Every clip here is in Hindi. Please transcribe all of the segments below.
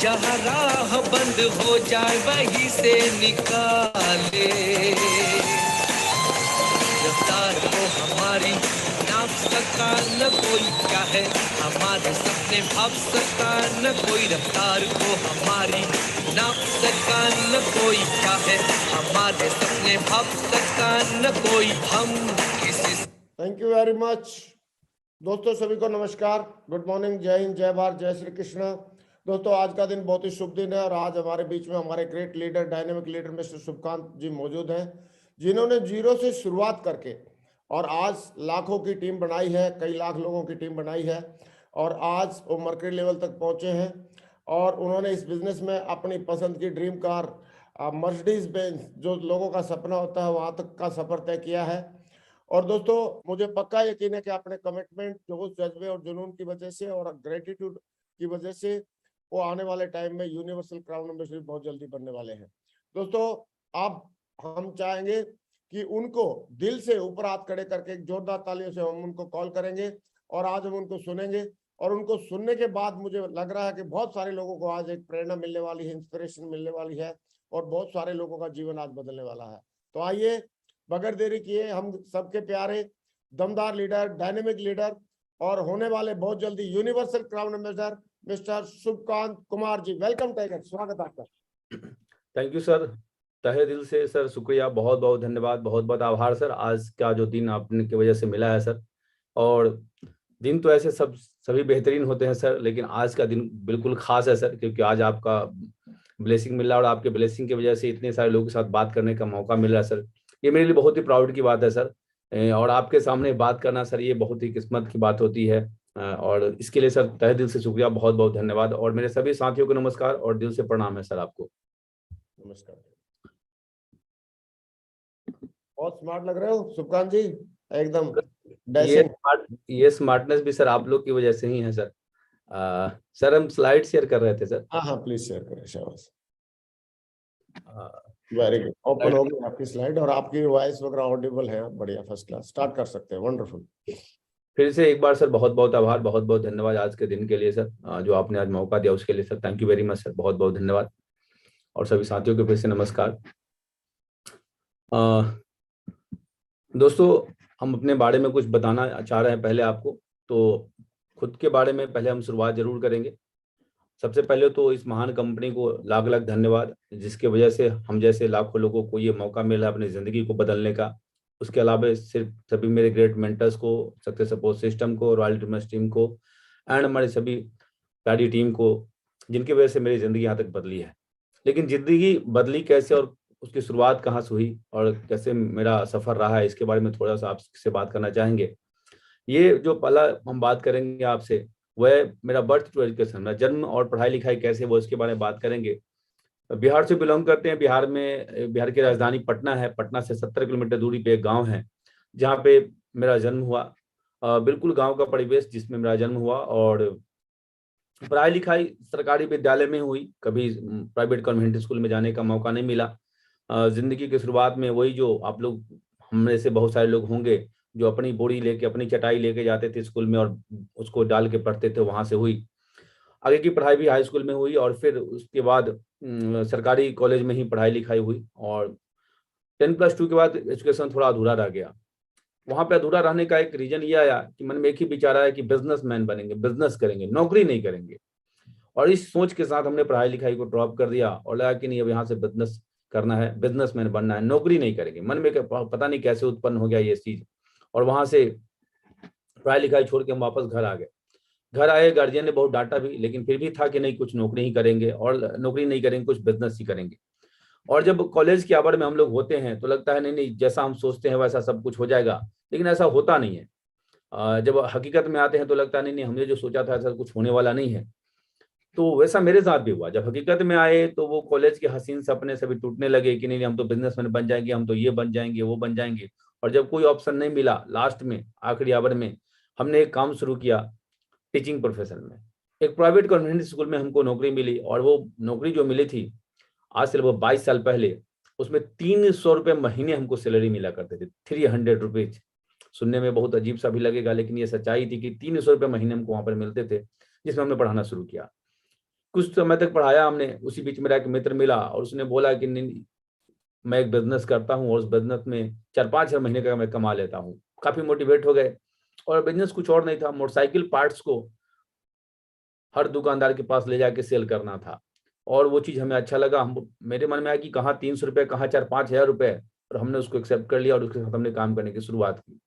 जहाँ राह बंद हो जाए वहीं से निकाले। रफ्तार को हमारी नाप सका न कोई, क्या है हमारे सपने भाप सका न कोई। रफ्तार को हमारी नाप सका न कोई, क्या है हमारे सपने भाप सका न कोई। हम किसी। थैंक यू वेरी मच दोस्तों, सभी को नमस्कार, गुड मॉर्निंग, जय हिंद, जय भारत, जय श्री कृष्ण। दोस्तों आज का दिन बहुत ही शुभ दिन है और आज हमारे बीच में हमारे great leader, dynamic leader mister Shubhkant ji मौजूद हैं, जिन्होंने जीरो से शुरुआत करके और आज लाखों की टीम बनाई है, कई लाख लोगों की टीम बनाई है और आज वो मर्करी लेवल तक पहुंचे हैं। और उन्होंने इस बिजनेस में अपनी पसंद की ड्रीम कार मर्सिडीज बेंज, जो लोगों का सपना होता है, वहां तक का सफर तय किया है। और दोस्तों मुझे पक्का यकीन है कि अपने कमिटमेंट, जोश, जज्बे और जुनून की वजह से और ग्रेटिट्यूड की वजह से वो आने वाले टाइम में यूनिवर्सल क्राउन एम्बेसडर बहुत जल्दी बनने वाले हैं। दोस्तों अब हम चाहेंगे कि उनको दिल से ऊपर हाथ खड़े करके एक जोरदार तालियों से हम उनको कॉल करेंगे और आज हम उनको सुनेंगे। और उनको सुनने के बाद मुझे लग रहा है कि बहुत सारे लोगों को आज एक प्रेरणा मिलने वाली है, इंस्पिरेशन मिलने वाली है और बहुत सारे लोगों का जीवन आज बदलने वाला है। तो आइए बगैर देरी किए हम सबके प्यारे दमदार लीडर, डायनेमिक लीडर और होने वाले बहुत जल्दी universal crown ambassador mister Shubhkant Kumar ji, welcome tiger, स्वागत आपका। थैंक यू सर, तहे दिल से सर शुक्रिया, बहुत बहुत धन्यवाद, बहुत बहुत आभार सर। आज का जो दिन आपने की वजह से मिला है सर, और दिन तो ऐसे सभी बेहतरीन होते हैं सर, लेकिन आज का दिन बिल्कुल खास है सर, क्योंकि आज आपका ब्लेसिंग मिला और आपके ब्लेसिंग की वजह से इतने सारे लोगों के साथ बात करने का मौका मिला सर। ये मेरे लिए बहुत ही प्राउड की बात है सर, और आपके सामने बात करना सर ये बहुत ही किस्मत की बात होती है, और इसके लिए सर तहे दिल से शुक्रिया, बहुत बहुत धन्यवाद। और मेरे सभी साथियों को नमस्कार और दिल से प्रणाम है सर आपको। नमस्कार। बहुत स्मार्ट लग रहे हो शुभकांत जी, एकदम ये स्मार्टनेस भी सर आप लोग की वजह से ही है सर। सर हम स्लाइड शेयर कर रहे थे सर। हाँ प्लीज शेयर करें, शाबाश, वेरी गुड। ओपन हो गई आपकी स्लाइड और आपकी वॉइस वगैरह ऑडिबल है, बढ़िया, फर्स्ट क्लास, स्टार्ट कर सकते हैं, वंडरफुल। फिर से एक बार सर बहुत बहुत आभार, बहुत बहुत धन्यवाद आज के दिन के लिए सर, जो आपने आज मौका दिया उसके लिए sir thank you very much sir, बहुत बहुत धन्यवाद। और सभी साथियों को फिर से नमस्कार। दोस्तों हम अपने बारे में कुछ बताना चाह रहे हैं पहले आपको, तो खुद के बारे में पहले हम शुरुआत जरूर करेंगे। सबसे पहले तो इस महान कंपनी को लाख लाख धन्यवाद, जिसके वजह से हम जैसे लाखों लोगों को ये मौका मिला अपनी जिंदगी को बदलने का। उसके अलावा सिर्फ सभी मेरे ग्रेट मेंटर्स को, सक्सेस सपोर्ट सिस्टम को, रॉयल ड्रीमर्स टीम को एंड हमारी सभी प्यारी टीम को, जिनकी वजह से मेरी जिंदगी यहाँ तक बदली है। लेकिन जिंदगी बदली कैसे और उसकी शुरुआत कहाँ से हुई और कैसे मेरा सफर रहा है, इसके बारे में थोड़ा सा आपसे बात करना चाहेंगे। ये जो पहला हम बात करेंगे आपसे वह मेरा बर्थ टू एजुकेशन, मेरा जन्म और पढ़ाई लिखाई कैसे वो इसके बारे में बात करेंगे। बिहार से बिलोंग करते हैं, बिहार की राजधानी पटना है। पटना से 70 किलोमीटर दूरी पे एक गांव है जहाँ पे मेरा जन्म हुआ। बिल्कुल गांव का परिवेश जिसमें मेरा जन्म हुआ, और पढ़ाई लिखाई सरकारी विद्यालय में हुई, कभी प्राइवेट कॉन्वेंट स्कूल में जाने का मौका नहीं मिला। जिंदगी की शुरुआत में वही जो आप लोग, हम में से बहुत सारे लोग होंगे जो अपनी बोरी लेके, अपनी चटाई लेके जाते थे स्कूल में और उसको डाल के पढ़ते थे, वहां से हुई। आगे की पढ़ाई भी हाई स्कूल में हुई और फिर उसके बाद सरकारी कॉलेज में ही पढ़ाई लिखाई हुई। और 10+2 के बाद एजुकेशन थोड़ा अधूरा रह गया। वहां पे अधूरा रहने का एक रीजन ये आया कि मन में एक ही विचार आया कि बिजनेसमैन बनेंगे, बिजनेस करेंगे, नौकरी नहीं करेंगे। और इस सोच के साथ हमने पढ़ाई लिखाई को ड्रॉप कर दिया और लगा कि नहीं अब यहाँ से बिजनेस करना है, बिजनेसमैन बनना है, नौकरी नहीं करेंगे। मन में पता नहीं कैसे उत्पन्न हो गया ये चीज, और वहां से पढ़ाई लिखाई छोड़ के हम वापस घर आ गए। घर आए, गार्जियन ने बहुत डांटा भी, लेकिन फिर भी था कि नहीं कुछ नौकरी ही करेंगे, और नौकरी नहीं करेंगे कुछ बिजनेस ही करेंगे। और जब कॉलेज की आवर में हम लोग होते हैं तो लगता है नहीं नहीं जैसा हम सोचते हैं वैसा सब कुछ हो जाएगा, लेकिन ऐसा होता नहीं है। जब हकीकत में आते हैं तो लगता है नहीं नहीं हमने जो सोचा था ऐसा कुछ होने वाला नहीं है। तो वैसा मेरे साथ भी हुआ। जब हकीकत में आए तो वो कॉलेज के हसीन सपने सभी टूटने लगे कि नहीं हम तो बिजनेसमैन बन जाएंगे, हम तो ये बन जाएंगे, वो बन जाएंगे। और जब कोई ऑप्शन नहीं मिला, लास्ट में आखिरी आवर में हमने एक काम शुरू किया टीचिंग प्रोफेशन में। एक प्राइवेट कॉन्वेंट स्कूल में हमको नौकरी मिली, और वो नौकरी जो मिली थी आज से लगभग 22 साल पहले, उसमें 300 रुपये महीने हमको सैलरी मिला करते थे, 300 रुपीज। सुनने में बहुत अजीब सा भी लगेगा, लेकिन ये सच्चाई थी कि 300 रुपये महीने हमको वहां पर मिलते थे, जिसमें हमने पढ़ाना शुरू किया। कुछ समय तक पढ़ाया हमने। उसी बीच मेरा एक मित्र मिला और उसने बोला कि नहीं, मैं एक बिजनेस करता हूँ और उस बिजनेस में 4-5 महीने का मैं कमा लेता हूँ। काफी मोटिवेट हो गए। और बिजनेस कुछ और नहीं था, मोटरसाइकिल पार्ट्स को हर दुकानदार के पास ले जाके सेल करना था। और वो चीज हमें अच्छा लगा। हम मेरे मन में आया कि कहाँ 300 रुपये, कहाँ 4-5 हजार रुपए, और हमने उसको एक्सेप्ट कर लिया और उसके साथ हमने काम करने की शुरुआत की।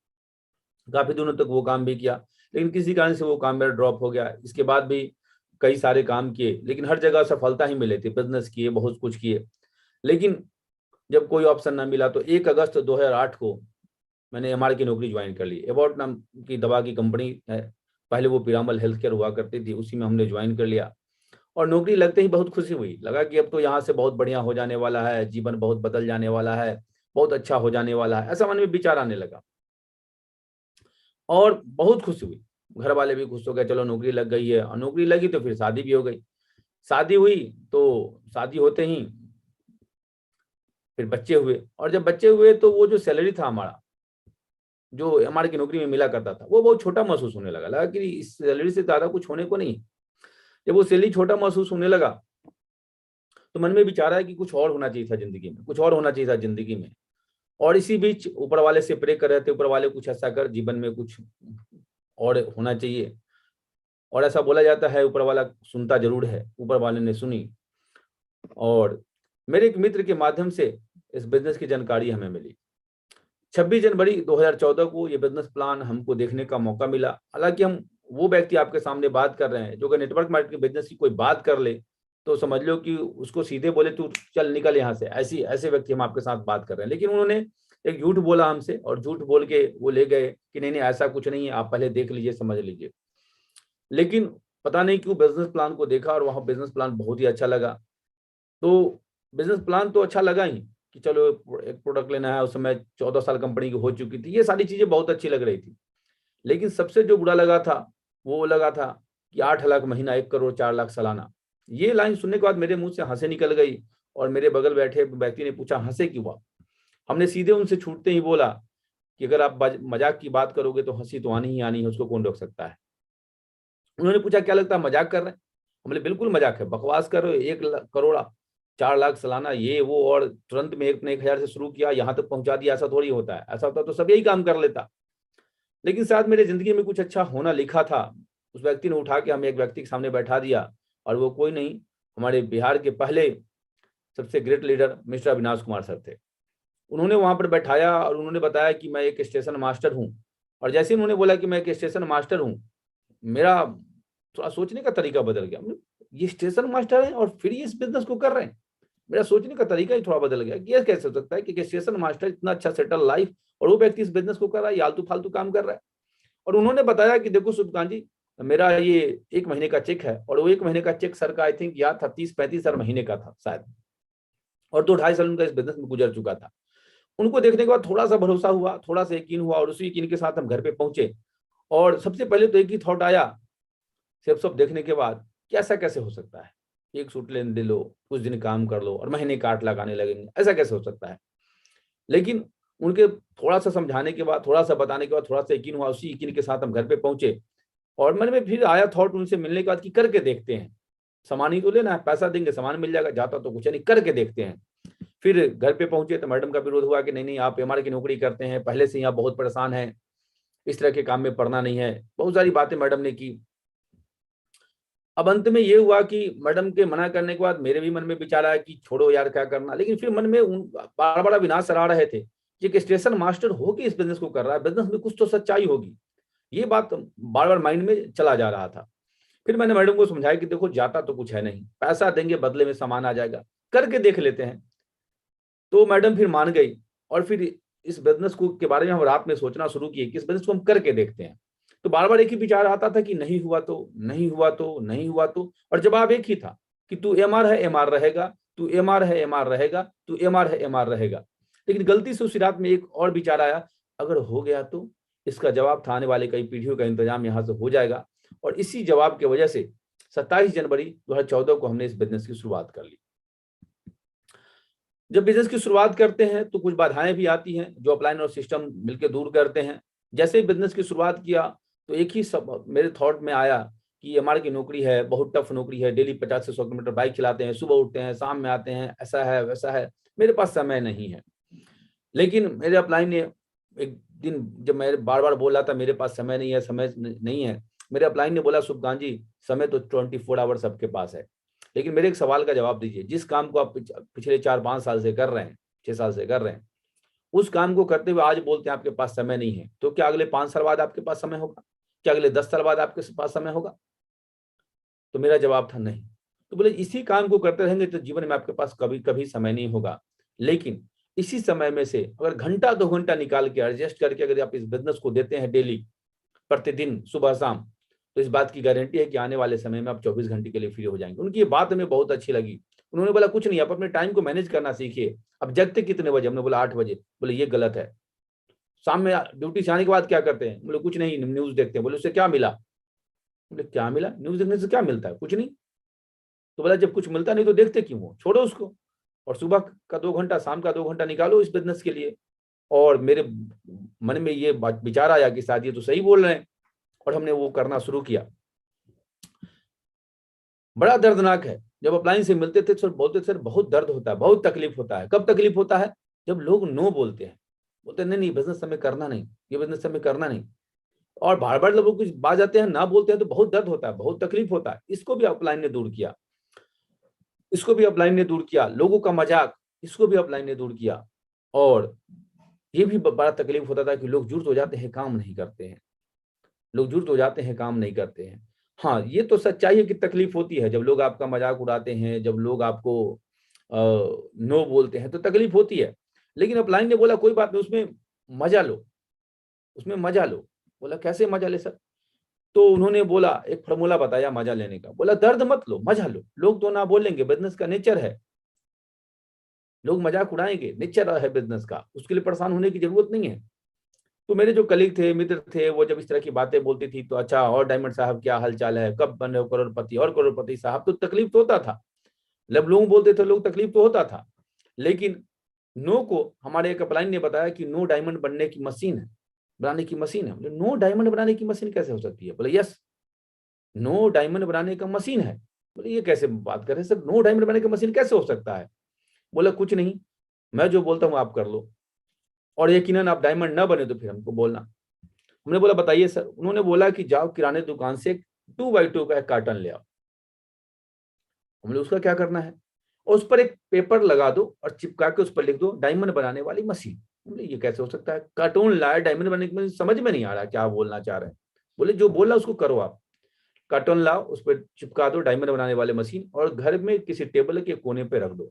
काफी दिनों तक वो काम भी किया, लेकिन किसी कारण से वो काम मेरा ड्रॉप हो गया। इसके बाद भी कई सारे काम किए, लेकिन हर जगह सफलता ही मिली थी। बिजनेस किए, बहुत कुछ किए, लेकिन जब कोई ऑप्शन ना मिला तो 1 अगस्त 2008 को मैंने एमआर की नौकरी ज्वाइन कर ली। एबॉट नाम की दवा की कंपनी है, पहले वो पिरामल हेल्थ केयर हुआ करती थी, उसी में हमने ज्वाइन कर लिया। और नौकरी लगते ही बहुत खुशी हुई, लगा कि अब तो यहाँ से बहुत बढ़िया हो जाने वाला है, जीवन बहुत बदल जाने वाला है, बहुत अच्छा हो जाने वाला है, ऐसा मन में विचार आने लगा। और बहुत खुशी हुई, घर वाले भी खुश हो गए, चलो नौकरी लग गई है। और नौकरी लगी तो फिर शादी भी हो गई। शादी हुई तो शादी होते ही फिर बच्चे हुए। और जब बच्चे हुए तो वो जो सैलरी था हमारा, जो हमारे की नौकरी में मिला करता था, वो बहुत छोटा महसूस होने लगा। लगा कि इस सैलरी से ज्यादा कुछ होने को नहीं। जब वो सैलरी छोटा महसूस होने लगा तो मन में विचार आया कि कुछ और होना चाहिए था जिंदगी में, कुछ और होना चाहिए था जिंदगी में। और इसी बीच ऊपर वाले से प्रे कर रहे थे, ऊपर वाले कुछ ऐसा कर जीवन में, कुछ और होना चाहिए। और ऐसा बोला जाता है ऊपर वाला सुनता जरूर है। ऊपर वाले ने सुनी और मेरे एक मित्र के माध्यम से इस बिजनेस की जानकारी हमें मिली। 26 जनवरी 2014 को ये बिजनेस प्लान हमको देखने का मौका मिला। हालांकि हम वो व्यक्ति आपके सामने बात कर रहे हैं जो कि नेटवर्क मार्केटिंग बिजनेस की कोई बात कर ले तो समझ लो कि उसको सीधे बोले तू चल निकल यहाँ से, ऐसे व्यक्ति हम आपके साथ बात कर रहे हैं। लेकिन उन्होंने एक झूठ बोला हमसे, और झूठ बोल के वो ले गए कि नहीं ऐसा कुछ नहीं है, आप पहले देख लीजिए, समझ लीजिए। लेकिन पता नहीं क्यों बिजनेस प्लान को देखा और वहां बिजनेस प्लान बहुत ही अच्छा लगा। तो बिजनेस प्लान तो अच्छा लगा ही कि चलो एक प्रोडक्ट लेना है। उस समय 14 साल कंपनी की हो चुकी थी, ये सारी चीजें बहुत अच्छी लग रही थी। लेकिन सबसे जो बुरा लगा था वो लगा था कि 8 लाख महीना, 1 करोड़ 4 लाख सालाना। ये लाइन सुनने के बाद मेरे मुंह से हंसी निकल गई। और मेरे बगल बैठे व्यक्ति ने पूछा हंसे क्यों आप? हमने सीधे उनसे छूटते ही बोला कि अगर आप मजाक की बात करोगे तो हंसी तो आनी ही आनी है, उसको कौन रोक सकता है। उन्होंने पूछा क्या लगता है मजाक कर रहे हैं? हमने बिल्कुल मजाक है, बकवास कर रहे हो, 1 करोड़ 4 लाख सालाना ये वो, और तुरंत में 1 से शुरू किया, यहाँ तक पहुंचा दिया। ऐसा थोड़ी होता है, ऐसा होता तो सब यही काम कर लेता। लेकिन शायद मेरे जिंदगी में कुछ अच्छा होना लिखा था। उस व्यक्ति ने उठा के हमें एक व्यक्ति के सामने बैठा दिया, और वो कोई नहीं, हमारे बिहार के पहले सबसे great leader mister Avinash Kumar sir थे। उन्होंने वहां पर बैठाया और उन्होंने बताया कि मैं एक स्टेशन मास्टर हूँ। और जैसे उन्होंने बोला कि मैं एक स्टेशन मास्टर हूँ, मेरा थोड़ा सोचने का तरीका बदल गया। ये स्टेशन मास्टर है और फिर ये इस बिजनेस को कर रहे हैं। मेरा सोचने का तरीका ही थोड़ा बदल गया कि ये कैसे हो सकता है कि स्टेशन मास्टर इतना अच्छा सेटल लाइफ, और वो व्यक्ति इस बिजनेस को कर रहा है, आलतू फालतू काम कर रहा है। और उन्होंने बताया कि देखो शुभकांत जी, मेरा ये 1 महीने का चेक है, और वो 1 महीने का चेक सर का आई थिंक याद था 30-35 हज़ार महीने का था शायद, और 2-2.5 साल उनका इस बिजनेस में गुजर चुका था। उनको देखने के बाद थोड़ा सा भरोसा हुआ, थोड़ा सा यकीन हुआ, और उसी यकीन के साथ हम घर पे पहुंचे। और सबसे पहले तो एक ही थॉट आया सब देखने के बाद कि ऐसा कैसे हो सकता है, एक सूट लेने दे लो, कुछ दिन काम कर लो और महीने काट लगाने लगेंगे, ऐसा कैसे हो सकता है। लेकिन उनके थोड़ा सा समझाने के बाद, थोड़ा सा बताने के बाद थोड़ा सा यकीन हुआ। उसी यकीन के साथ हम घर पे पहुंचे, और मन में फिर आया थॉट उनसे मिलने के बाद कि करके देखते हैं, सामान ही तो लेना है, पैसा देंगे सामान मिल जाएगा, जाता तो कुछ नहीं, करके देखते हैं। फिर घर पे पहुंचे तो मैडम का विरोध हुआ कि नहीं नहीं आप एमआर की नौकरी करते हैं, पहले से ही आप बहुत परेशान हैं, इस तरह के काम में पड़ना नहीं है। बहुत सारी बातें मैडम ने की। अब अंत में ये हुआ कि मैडम के मना करने के बाद मेरे भी मन में विचार आया कि छोड़ो यार क्या करना। लेकिन फिर मन में बड़ा बड़ा विनाश सरा रहे थे कि एक स्टेशन मास्टर होके इस बिजनेस को कर रहा है, बिजनेस में कुछ तो सच्चाई होगी। ये बात बार बार माइंड में चला जा रहा था। फिर मैंने मैडम को समझाया कि देखो जाता तो कुछ है नहीं, पैसा देंगे बदले में सामान आ जाएगा, करके देख लेते हैं। तो मैडम फिर मान गई, और फिर इस बिजनेस को के बारे में हम रात में सोचना शुरू किए कि इस बिजनेस को हम करके देखते हैं। तो बार बार एक ही विचार आता था कि नहीं हुआ तो, नहीं हुआ तो, नहीं हुआ तो, और जवाब एक ही था कि तू एमआर है एमआर रहेगा, तू एमआर है एमआर रहेगा, तू एमआर है एमआर रहेगा। लेकिन गलती से उसी रात में एक और विचार आया, अगर हो गया तो इसका जवाब था आने वाले कई पीढ़ियों का इंतजाम यहाँ से हो जाएगा। और इसी जवाब की वजह से 27 जनवरी 2014 को हमने इस बिजनेस की शुरुआत कर ली। जब बिजनेस की शुरुआत करते हैं तो कुछ बाधाएं भी आती हैं जो अपलाइन और सिस्टम मिलकर दूर करते हैं। जैसे ही बिजनेस की शुरुआत किया तो एक ही सब मेरे थॉट में आया कि हमारे की नौकरी है, बहुत टफ नौकरी है, डेली 50 से 100 किलोमीटर बाइक चलाते हैं, सुबह उठते हैं, शाम में आते हैं, ऐसा है वैसा है, मेरे पास समय नहीं है। लेकिन मेरे अपलाइन ने एक दिन, जब मैं बार बार बोल रहा था मेरे पास समय नहीं है, समय नहीं है, मेरे अपलाइन ने बोला, शुभकांत जी समय तो 24 आवर्स सबके पास है, लेकिन मेरे एक सवाल का जवाब दीजिए, जिस काम को आप पिछले 4-5 साल से कर रहे हैं, 6 साल से कर रहे हैं, उस काम को करते हुए आज बोलते हैं आपके पास समय नहीं है, तो क्या अगले 5 साल बाद आपके पास समय होगा? क्या अगले 10 साल बाद आपके पास समय होगा? तो मेरा जवाब था नहीं। तो बोले इसी काम को करते रहेंगे तो जीवन में आपके पास कभी कभी समय नहीं होगा, लेकिन इसी समय में से अगर घंटा 2 घंटा निकाल के एडजस्ट करके अगर आप इस बिजनेस को देते हैं डेली, प्रतिदिन सुबह शाम, तो इस बात की गारंटी है कि आने वाले समय में आप 24 घंटे के लिए फ्री हो जाएंगे। उनकी ये बात हमें बहुत अच्छी लगी। उन्होंने बोला कुछ नहीं, आप अपने टाइम को मैनेज करना सीखिए। अब जगते कितने बजे? हमने बोला 8 बजे। बोले ये गलत है। शाम में ड्यूटी से आने के बाद क्या करते हैं? बोले कुछ नहीं, न्यूज देखते हैं। बोले उससे क्या मिला? बोले क्या मिला? न्यूज देखने से क्या मिलता है? कुछ नहीं। तो बोला जब कुछ मिलता नहीं तो देखते क्यों हो? छोड़ो उसको, और सुबह का 2 घंटा, शाम का 2 घंटा निकालो इस बिजनेस के लिए। और मेरे मन में ये विचार आया कि शायद ये तो सही बोल रहे हैं, और हमने वो करना शुरू किया। बड़ा दर्दनाक है, जब अपलाइन से मिलते थे सर बोलते सर बहुत दर्द होता है, बहुत तकलीफ होता है। कब तकलीफ होता है? जब लोग नो बोलते हैं, बोलते हैं नहीं बिजनेस हमें करना नहीं, ये बिजनेस हमें करना नहीं। और बार बार लोग कुछ बात जाते हैं, ना बोलते हैं तो बहुत दर्द होता है, बहुत तकलीफ होता है। इसको भी अपलाइन ने दूर किया, इसको भी अपलाइन ने दूर किया। लोगों का मजाक, इसको भी अपलाइन ने दूर किया। और ये भी बड़ा तकलीफ होता था कि लोग जुट हो जाते हैं, काम नहीं करते हैं। लोग जुट हो जाते हैं, काम नहीं करते हैं। हाँ, ये तो सच्चाई है कि तकलीफ होती है जब लोग आपका मजाक उड़ाते हैं, जब लोग आपको नो बोलते हैं तो तकलीफ होती है। लेकिन अपलाइन ने बोला कोई बात नहीं, उसमें मजा लो, उसमें मजा लो। बोला कैसे मजा ले सर? तो उन्होंने बोला, एक फॉर्मूला बताया मजा लेने का। बोला दर्द मत लो, मजा लो। लोग तो ना बोलेंगे, बिजनेस का नेचर है, लोग मजाक उड़ाएंगे, नेचर है बिजनेस का, उसके लिए परेशान होने की जरूरत नहीं है। तो मेरे जो कलीग थे, मित्र थे, वो जब इस तरह की बातें बोलती थी तो अच्छा, और डायमंड साहब क्या हालचाल है, कब बने हो करोड़पति? और करोड़पति साहब, तो तकलीफ तो होता था। जब लोग बोलते थे लोग, तकलीफ तो होता था। लेकिन नो को हमारे एक अपलाइन ने बताया कि नो डायमंड बनने की मशीन है, बनाने की मशीन है। बोले नो डायमंड बनाने की मशीन कैसे हो सकती है? बोले यस, नो डायमंड बनाने का मशीन है। बोले ये कैसे बात कर रहे हैं सर, नो डायमंड बनाने का मशीन कैसे हो सकता है? बोला कुछ नहीं, मैं जो बोलता हूँ आप कर लो, और यकीनन आप डायमंड ना बने तो फिर हमको बोलना। हमने बोला बताइए सर। उन्होंने बोला कि जाओ किराने दुकान से 2x2 का एक कार्टन ले आओ। हमने उसका क्या करना है? और उस पर एक पेपर लगा दो और चिपका के उस पर लिख दो डायमंड बनाने वाली मशीन। बोले ये कैसे हो सकता है? कार्टून लाया डायमंड बनाने की मशीन, समझ में नहीं आ रहा क्या बोलना चाह रहे हैं। बोले जो बोला उसको करो आप। कार्टून लाओ, उस पर चिपका दो डायमंड बनाने वाले मशीन, और घर में किसी टेबल के कोने पे रख दो।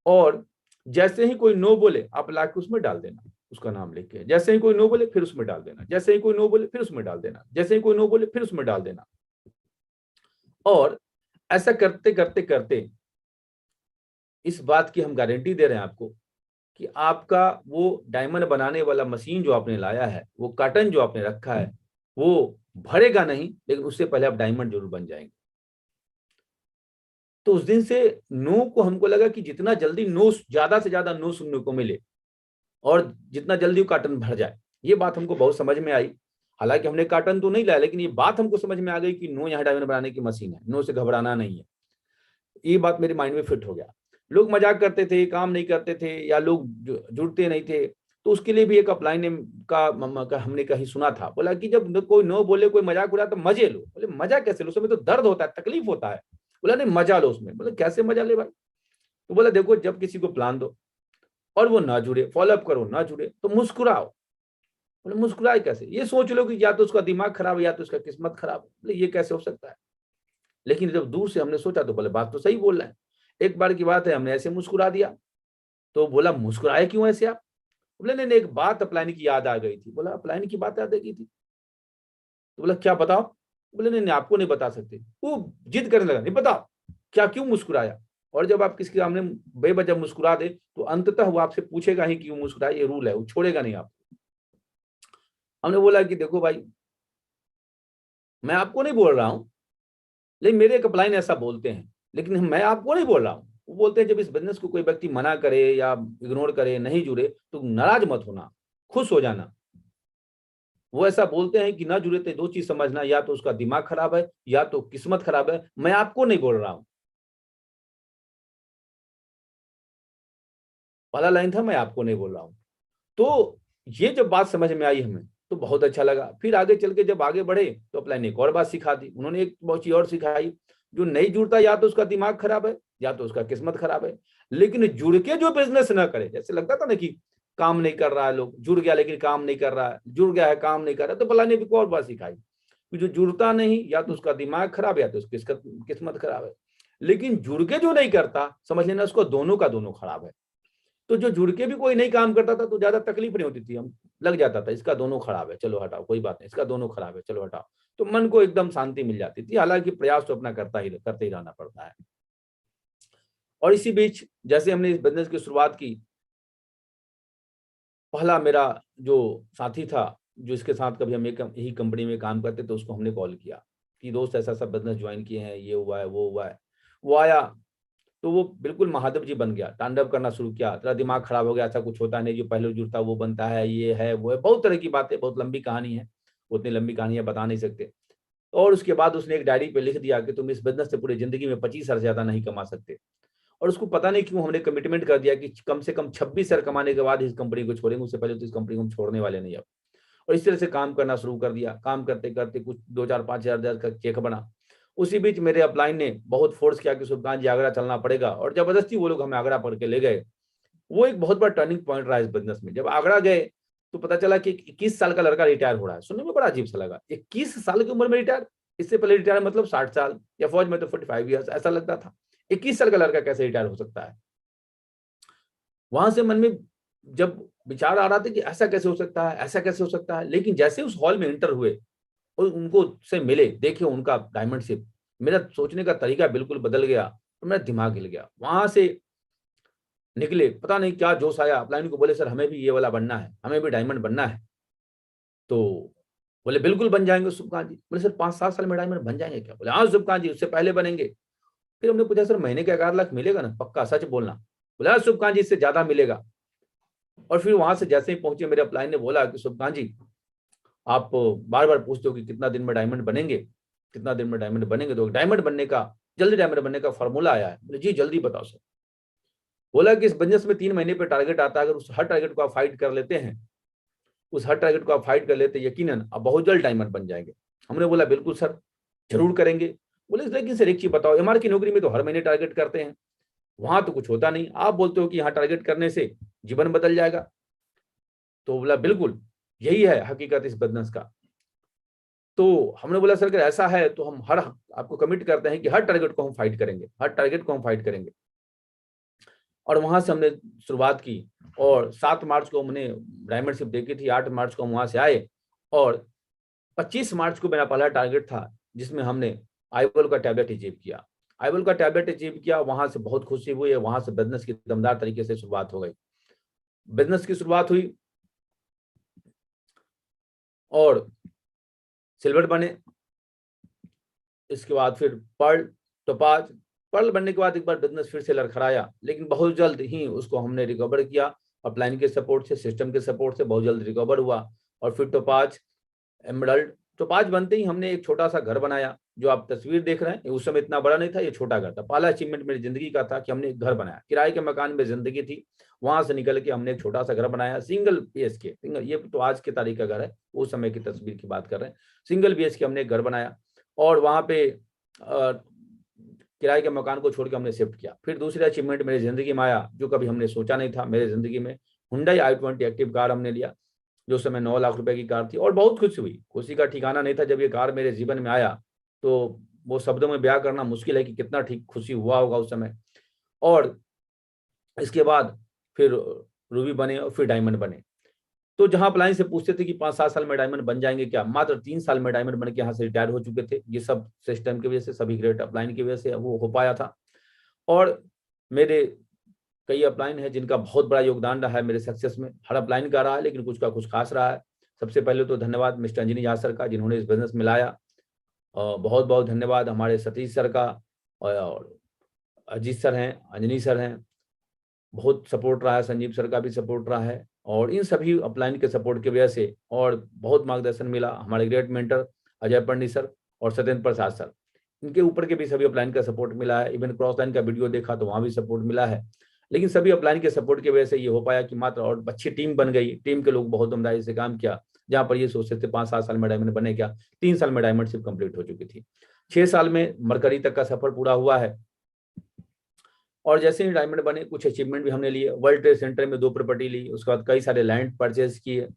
और जैसे ही कोई नो बोले आप लाके उसमें डाल देना, उसका नाम लिख के। जैसे ही कोई नो बोले फिर उसमें डाल देना, जैसे ही कोई नो बोले फिर उसमें डाल देना, जैसे ही कोई नो बोले फिर उसमें डाल देना। और ऐसा करते करते करते इस बात की हम गारंटी दे रहे हैं आपको कि आपका वो डायमंड बनाने वाला मशीन जो आपने लाया है, वो कार्टन जो आपने रखा है, वो भरेगा नहीं, लेकिन उससे पहले आप डायमंड जरूर बन जाएंगे। तो उस दिन से नो को हमको लगा कि जितना जल्दी नो, ज्यादा से ज्यादा नो सुनने को मिले और जितना जल्दी वो कार्टन भर जाए, ये बात हमको बहुत समझ में आई। हालांकि हमने कार्टन तो नहीं लाया, लेकिन ये बात हमको समझ में आ गई कि नो यहाँ डायमंड बनाने की मशीन है, नो से घबराना नहीं है। ये बात मेरे माइंड में फिट हो गया। लोग मजाक करते थे, काम नहीं करते थे, या लोग जुड़ते नहीं थे, तो उसके लिए भी एक अपलाइन का हमने कहीं सुना था। बोला कि जब कोई नो बोले, कोई मजाक उड़ा तो मजे लो। बोले मजा कैसे लो, उसमें तो दर्द होता है, तकलीफ होता है। बोला नहीं मजा लो उसमें। बोले कैसे मजा ले भाई? तो बोला देखो, जब किसी को प्लान दो और वो ना जुड़े, फॉलोअप करो, ना जुड़े तो मुस्कुराओ। बोले मुस्कुराए कैसे? ये सोच लो कि या तो उसका दिमाग खराब है या तो उसका किस्मत खराब है। बोले ये कैसे हो सकता है? लेकिन जब दूर से हमने सोचा तो बोले बात तो सही बोल रहे हैं। एक बार की बात है, हमने ऐसे मुस्कुरा दिया, तो बोला मुस्कुराए क्यों ऐसे आप? बोले नहीं, एक बात अपलाइन की याद आ गई थी। बोला अपलाइन की बात याद आ गई थी? तो बोला क्या बताओ? बोले नहीं आपको नहीं बता सकते। वो जिद करने लगा, नहीं बताओ क्या, क्यों मुस्कुराया? और जब आप किसी के सामने बेवजह मुस्कुरा दे तो अंततः वो आपसे पूछेगा ही क्यों मुस्कुराए, ये रूल है, वो छोड़ेगा नहीं आप। हमने बोला कि देखो भाई, मैं आपको नहीं बोल रहा हूं, लेकिन मेरे एक अपलाइन ऐसा बोलते हैं, लेकिन मैं आपको नहीं बोल रहा हूं। वो बोलते हैं जब इस बिजनेस को कोई व्यक्ति मना करे या इग्नोर करे, नहीं जुड़े, तो नाराज मत होना, खुश हो जाना। वो ऐसा बोलते हैं कि ना जुड़े थे, दो चीज समझना, या तो उसका दिमाग खराब है या तो किस्मत खराब है। मैं आपको नहीं बोल रहा हूं, पहला लाइन था, मैं आपको नहीं बोल रहा हूं। तो ये जब बात समझ में आई हमें तो बहुत अच्छा लगा। फिर आगे चल के जब आगे बढ़े तो अपना ने एक और बात सिखा दी, उन्होंने एक बहुत चीज और सिखाई, जो नहीं जुड़ता या तो उसका दिमाग खराब है या तो उसका किस्मत खराब है। लेकिन जुड़ के जो बिजनेस ना करे, जैसे लगता था ना कि काम नहीं कर रहा है, लोग जुड़ गया लेकिन काम नहीं कर रहा है, जुड़ गया है काम नहीं कर रहा है, तो भला ने भी एक और बात सिखाई कि जो जुड़ता नहीं या तो उसका दिमाग खराब या तो उसकी किस्मत खराब है। लेकिन जुड़ के जो नहीं करता, समझ लेना उसको दोनों का दोनों खराब है। तो जो जुड़ के भी कोई नहीं काम करता था तो ज्यादा तकलीफ नहीं होती थी, हम लग जाता था इसका दोनों खराब है, चलो हटाओ, कोई बात नहीं, इसका दोनों खराब है, चलो हटाओ, तो मन को एकदम शांति मिल जाती थी। हालांकि प्रयास तो अपना करते ही रहना पड़ता है। और इसी बीच जैसे हमने इस बिजनेस की शुरुआत की, पहला मेरा जो साथी था, जो इसके साथ कभी हम एक यही कंपनी में काम करते थे, उसको हमने कॉल किया कि दोस्त ऐसा सब बिजनेस ज्वाइन किए हैं, ये हुआ है वो हुआ है। वो आया तो वो बिल्कुल महादेव जी बन गया, तांडव करना शुरू किया, तेरा दिमाग खराब हो गया, ऐसा कुछ होता नहीं, जो पहले जुड़ता वो बनता है, ये है वो है, बहुत तरह की बातें, बहुत लंबी कहानी है, उतनी लंबी कहानियां बता नहीं सकते। और उसके बाद उसने एक डायरी पे लिख दिया कि तुम इस बिजनेस से पूरी जिंदगी में 25,000 से ज्यादा नहीं कमा सकते। और उसको पता नहीं क्यों हमने कमिटमेंट कर दिया कि कम से कम 26,000 कमाने के बाद इस कंपनी को छोड़ेंगे, उससे पहले तो इस कंपनी को हम छोड़ने वाले नहीं अब। और इस तरह से काम करना शुरू कर दिया। काम करते करते कुछ 2-4-5 हज़ार का चेक बना। उसी बीच मेरे अपलाइन ने बहुत फोर्स किया कि सुल्तान जी आगरा चलना पड़ेगा, और जबरदस्ती वो लोग हमें आगरा पकड़ के ले गए। वो एक बहुत बड़ा टर्निंग पॉइंट रहा इस बिजनेस में। जब आगरा गए तो पता चला कि 21 साल का लड़का रिटायर हो रहा है। सुनने में बड़ा अजीब सा लगा, 21 साल की उम्र में रिटायर। इससे पहले रिटायर मतलब 60 साल, या फौज में तो 45 ईयर्स ऐसा लगता था। 21 साल का लड़का कैसे रिटायर हो सकता है? वहां से मन में जब विचार आ रहा था कि ऐसा कैसे हो सकता है, ऐसा कैसे हो सकता है। लेकिन जैसे उस हॉल में एंटर हुए और उनको से मिले, देखे उनका डायमंड शिप, मेरा सोचने का तरीका बिल्कुल बदल गया और मेरा दिमाग हिल गया। वहां से निकले, पता नहीं क्या जोश आया, अपलाइन को बोले सर हमें भी ये वाला बनना है, हमें भी डायमंड बनना है। तो बोले बिल्कुल बन जाएंगे सुबकांत जी। बोले सर 5-7 साल में डायमंड बन जाएंगे क्या? बोले हाँ सुबकांत जी, उससे पहले बनेंगे। फिर हमने पूछा सर महीने का 11 लाख मिलेगा ना, पक्का सच बोलना? बोले हाँ सुबकांत जी, इससे ज्यादा मिलेगा। और फिर वहां से जैसे ही पहुंचे, मेरे अपलाइन ने बोला कि सुबकांत जी आप बार बार पूछते हो कि कितना दिन में डायमंड बनेंगे, कितना दिन में डायमंड बनेंगे, तो डायमंड बनने का, जल्दी डायमंड बनने का फॉर्मूला आया है। बोले जी जल्दी बताओ सर। बोला कि इस बिजनेस में 3 महीने पे टारगेट आता है, अगर उस हर टारगेट को आप फाइट कर लेते हैं, उस हर टारगेट को आप फाइट कर लेते हैं, यकीनन आप बहुत जल्द डायमंड बन जाएंगे। हमने बोला बिल्कुल सर, जरूर करेंगे। बोले लेकिन सर एक चीज बताओ, एमआर की नौकरी में तो हर महीने टारगेट करते हैं, वहां तो कुछ होता नहीं, आप बोलते हो कि यहाँ टारगेट करने से जीवन बदल जाएगा। तो बोला बिल्कुल यही है हकीकत इस बिजनेस का। तो हमने बोला सर अगर ऐसा है तो हम हर आपको कमिट करते हैं कि हर टारगेट को हम फाइट करेंगे, हर टारगेट को हम फाइट करेंगे। और वहां से हमने शुरुआत की, और 7 मार्च को हमने डायमंड शिप देखी थी, 8 मार्च को हम वहां से आए, और 25 मार्च को मेरा पहला टारगेट था जिसमें हमने आईवोल का टैबलेट अचीव किया। आईवोल का टैबलेट अचीव किया, वहां से बहुत खुशी हुई है, वहां से बिजनेस की दमदार तरीके से शुरुआत हो गई। बिजनेस की शुरुआत हुई और सिल्वर बने, इसके बाद फिर पर्ल, टोपाज। पर्ल बनने के बाद एक बार बिजनेस फिर से लड़खड़ाया, लेकिन बहुत जल्द ही उसको हमने रिकवर किया, अपलाइन के सपोर्ट से, सिस्टम के सपोर्ट से बहुत जल्द रिकवर हुआ। और फिर टोपाज, एमरल्ड। टोपाज बनते ही हमने एक छोटा सा घर बनाया, जो आप तस्वीर देख रहे हैं, उस समय इतना बड़ा नहीं था, ये छोटा घर था। पहला अचीवमेंट मेरी जिंदगी का था कि हमने एक घर बनाया, किराए के मकान में जिंदगी थी, वहां से निकल के हमने एक छोटा सा घर बनाया, सिंगल बीएचके। ये तो आज के तारीख का घर है, उस समय की तस्वीर की बात कर रहे हैं। सिंगल बीएचके हमने एक घर बनाया, और वहां पे किराए के मकान को छोड़ के हमने शिफ्ट किया। फिर दूसरा अचीवमेंट मेरी जिंदगी में आया, जो कभी हमने सोचा नहीं था मेरे जिंदगी में, हुंडई i20 एक्टिव कार हमने लिया, जो समय 9 लाख रुपए की कार थी, और बहुत खुशी हुई। खुशी का ठिकाना नहीं था जब ये कार मेरे जीवन में आया, तो वो शब्दों में बयां करना मुश्किल है कि कितना ठीक खुशी हुआ होगा उस समय। और इसके बाद फिर रूबी बने और फिर डायमंड बने। तो जहां अपलाइन से पूछते थे कि 5-7 साल में डायमंड बन जाएंगे क्या, मात्र 3 साल में डायमंड बन के यहाँ से रिटायर हो चुके थे। ये सब सिस्टम की वजह से, सभी ग्रेट अपलाइन की वजह से वो हो पाया था। और मेरे कई अपलाइन है जिनका बहुत बड़ा योगदान रहा है मेरे सक्सेस में, हर अपलाइन का रहा है, लेकिन कुछ का कुछ खास रहा है। सबसे पहले तो धन्यवाद मिस्टर अंजनी झा सर का, जिन्होंने इस बिजनेस में लाया। बहुत बहुत धन्यवाद हमारे सतीश सर का, और अजीत सर हैं, अंजनी सर हैं, बहुत सपोर्ट रहा है, संजीव सर का भी सपोर्ट रहा है। और इन सभी अपलाइन के सपोर्ट की वजह से और बहुत मार्गदर्शन मिला हमारे ग्रेट मेंटर अजय पंडित सर और सत्येंद्र प्रसाद सर, इनके ऊपर के भी सभी अपलाइन का सपोर्ट मिला है। इवन क्रॉस लाइन का वीडियो देखा तो वहां भी सपोर्ट मिला है। लेकिन सभी अपलाइन के सपोर्ट की वजह से ये हो पाया कि मात्र और अच्छी टीम बन गई, टीम के लोग बहुत ईमानदारी से काम किया। जहां पर ये सोचते थे 5-7 साल में डायमंड बने, क्या 3 साल में डायमंड सिर्फ कंप्लीट हो चुकी थी। 6 साल में मरकरी तक का सफर पूरा हुआ है। और जैसे ही डायमंड बने कुछ अचीवमेंट भी हमने लिए। वर्ल्ड ट्रेड सेंटर में 2 प्रॉपर्टी ली, उसके बाद कई सारे लैंड परचेज किए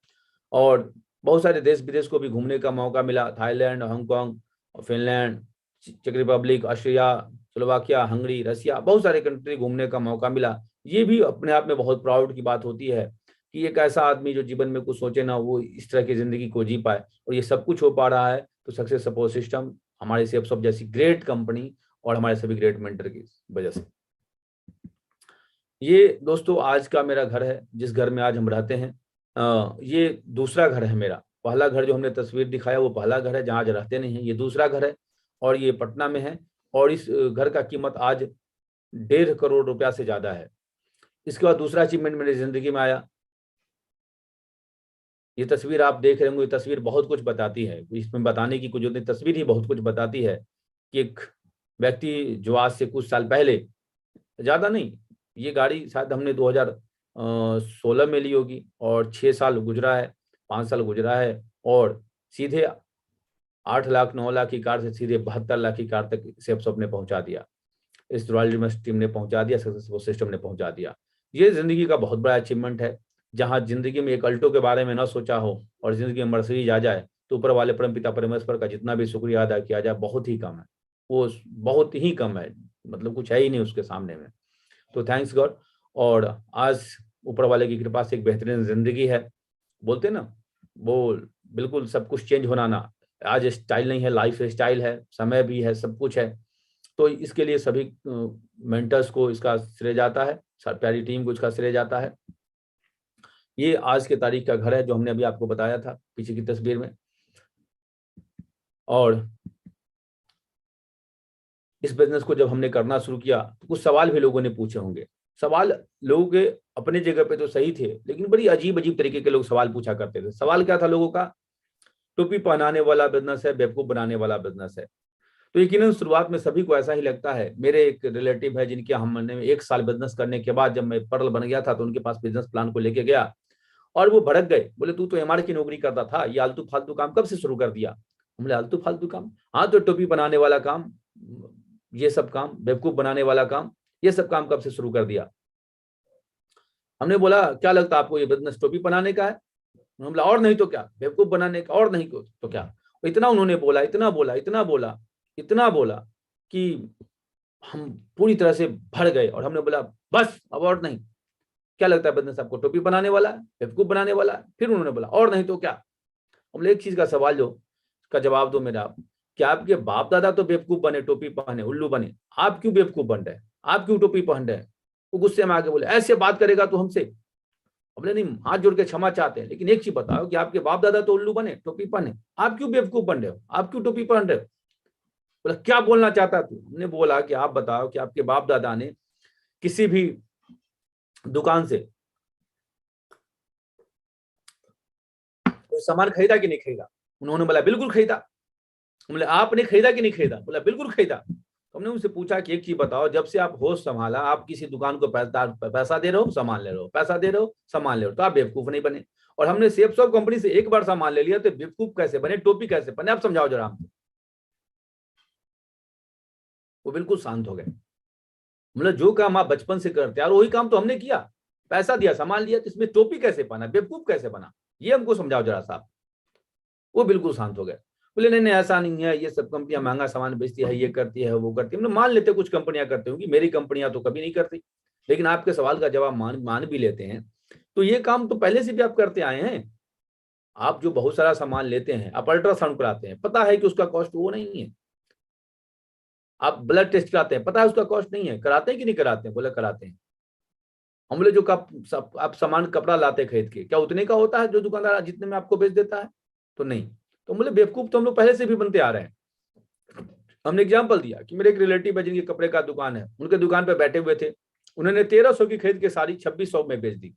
और बहुत सारे देश विदेश को भी घूमने का मौका मिला। थाईलैंड, हांगकांग, फिनलैंड, चेक Republic, Austria, Slovakia, Hungary, Russia, बहुत सारे कंट्री घूमने का मौका मिला। ये भी अपने आप में बहुत प्राउड की बात होती है कि एक ऐसा आदमी जो जीवन में कुछ सोचे ना, वो इस तरह की जिंदगी को जी पाए। और ये सब कुछ हो पा रहा है तो सक्सेस सपोर्ट सिस्टम, हमारे सेफ्सॉफ्ट जैसी ग्रेट कंपनी और हमारे सभी ग्रेट मेंटर की वजह से। ये दोस्तों आज का मेरा घर है, जिस घर में आज हम रहते हैं। ये दूसरा घर है मेरा। पहला घर जो हमने तस्वीर दिखाया वो पहला घर है जहाँ आज रहते नहीं है। ये दूसरा घर है और ये पटना में है और इस घर का कीमत आज 1.5 करोड़ रुपया से ज्यादा है। इसके बाद दूसरा अचीवमेंट मेरी जिंदगी में आया। ये तस्वीर आप देख रहे होंगे, ये तस्वीर बहुत कुछ बताती है। इसमें बताने की कुछ नहीं, तस्वीर ही बहुत कुछ बताती है कि एक व्यक्ति जो आज से कुछ साल पहले, ज्यादा नहीं, ये गाड़ी शायद हमने 2016 में ली होगी और 6 साल गुजरा है, 5 साल गुजरा है और सीधे 8 लाख 9 लाख की कार से सीधे 72 लाख की कार तक सेफ्सॉफ्ट ने पहुंचा दिया, इस रॉयल टीम ने पहुंचा दिया, सक्सेसफुल सिस्टम ने पहुंचा दिया। ये जिंदगी का बहुत बड़ा अचीवमेंट है। जहां जिंदगी में एक अल्टो के बारे में न सोचा हो और जिंदगी में मर्सिडीज आ जाए तो ऊपर वाले परमपिता परमेश्वर का जितना भी शुक्रिया अदा किया जाए बहुत ही कम है। वो बहुत ही कम है, मतलब कुछ है ही नहीं उसके सामने में। तो थैंक्स गॉड। और आज ऊपर वाले की कृपा से एक बेहतरीन जिंदगी है। बोलते ना वो बिल्कुल सब कुछ चेंज होना ना, आज स्टाइल नहीं है, लाइफ स्टाइल है, समय भी है, सब कुछ है। तो इसके लिए सभी मेंटर्स को इसका श्रेय जाता है, प्यारी टीम को इसका श्रेय जाता है। ये आज के तारीख का घर है जो हमने अभी आपको बताया था पीछे की तस्वीर में। और इस बिजनेस को जब हमने करना शुरू किया तो कुछ सवाल भी लोगों ने पूछे होंगे। सवाल लोगों के अपने जगह पे तो सही थे, लेकिन बड़ी अजीब अजीब तरीके के लोग सवाल पूछा करते थे। सवाल क्या था लोगों का? टोपी पहनाने वाला बिजनेस है, बेवकूफ बनाने वाला बिजनेस है। तो यकीनन शुरुआत में सभी को ऐसा ही लगता है। मेरे एक रिलेटिव है जिनके हमने 1 साल बिजनेस करने के बाद जब मैं परल बन गया था तो उनके पास बिजनेस प्लान को लेके गया और वो भड़क गए। बोले तू तो एमआर की नौकरी करता था, ये आलतू फालतू काम कब से शुरू कर दिया? हमने आलतू फालतू काम? हाँ तो टोपी बनाने वाला काम, ये सब काम, बेवकूफ बनाने वाला काम, ये सब काम कब से शुरू कर दिया? हमने बोला क्या लगता है आपको ये बिजनेस टोपी बनाने का है? हमने बोला और नहीं तो क्या, बेवकूफ बनाने का, और नहीं तो क्या। इतना उन्होंने बोला, इतना बोला, इतना बोला, इतना बोला कि हम पूरी तरह से भर गए। और हमने बोला बस अब और नहीं। क्या लगता है बिजनेस आपको टोपी बनाने वाला है, बेवकूफ बनाने वाला है? फिर उन्होंने बोला और नहीं तो क्या। हमने एक चीज का सवाल जो का जवाब दो मेरा, क्या आपके बाप दादा तो बेवकूफ बने, टोपी पहने, उल्लू बने, आप क्यों बेवकूफ बन रहे हैं? आप क्यों टोपी पहन रहे हैं? वो गुस्से में आके बोले ऐसे बात करेगा तो हमसे? हमने नहीं, हाथ जोड़ के क्षमा चाहते हैं, लेकिन एक चीज बताओ कि आपके बाप दादा तो उल्लू बने, टोपी पहने, आप क्यों बेवकूफ बन रहे हो? आप क्यों टोपी पहन रहे हो? बोला क्या बोलना चाहता तू? हमने बोला कि आप बताओ कि आपके बाप दादा ने किसी भी दुकान से कोई सामान खरीदा कि नहीं खरीदा? उन्होंने बोला बिल्कुल खरीदा। बोले आपने खरीदा कि नहीं खरीदा? बोला बिल्कुल खरीदा। तो हमने उनसे पूछा कि एक चीज बताओ, जब से आप होश संभाला आप किसी दुकान को पैसा दे रहे हो, सामान ले रहे हो, पैसा दे रहे हो, सामान ले रहे हो, तो आप बेवकूफ नहीं बने। और हमने सेफ्सॉफ्ट कंपनी से एक बार सामान ले लिया तो बेवकूफ कैसे बने, टोपी कैसे बने, आप समझाओ जरा हमको। वो बिल्कुल शांत हो गए। मतलब जो काम आप बचपन से करते यार वही काम तो हमने किया, पैसा दिया, सामान लिया, तो इसमें टोपी कैसे पहना, बेवकूफ कैसे बना, ये हमको समझाओ जरा साहब। वो बिल्कुल शांत हो गए। बोले नहीं नहीं ऐसा नहीं है, ये सब कंपनियां महंगा सामान बेचती है, ये करती है, वो करती है। हमने मान लेते कुछ कंपनियां करती होंगी, मेरी कंपनियां तो कभी नहीं करती। लेकिन आपके सवाल का जवाब मान भी लेते हैं तो ये काम तो पहले से भी आप करते आए हैं। आप जो बहुत सारा सामान लेते हैं, आप अल्ट्रासाउंड कराते हैं, पता है कि उसका कॉस्ट वो नहीं है। आप ब्लड टेस्ट कराते हैं, पता है उसका कॉस्ट नहीं है, कराते हैं कि नहीं कराते हैं? बोले कराते हैं। हम बोले जो आप सामान कपड़ा लाते खरीद के, क्या उतने का होता है जो दुकानदार जितने में आपको बेच देता है? तो नहीं। तो बोले बेवकूफ तो हम लोग पहले से भी बनते आ रहे हैं। हमने एग्जांपल दिया कि मेरे एक रिलेटिव है जिनकी कपड़े का दुकान है, उनके दुकान पे बैठे हुए थे, उन्होंने 1300 की खरीद के साड़ी 2600 में बेच दी।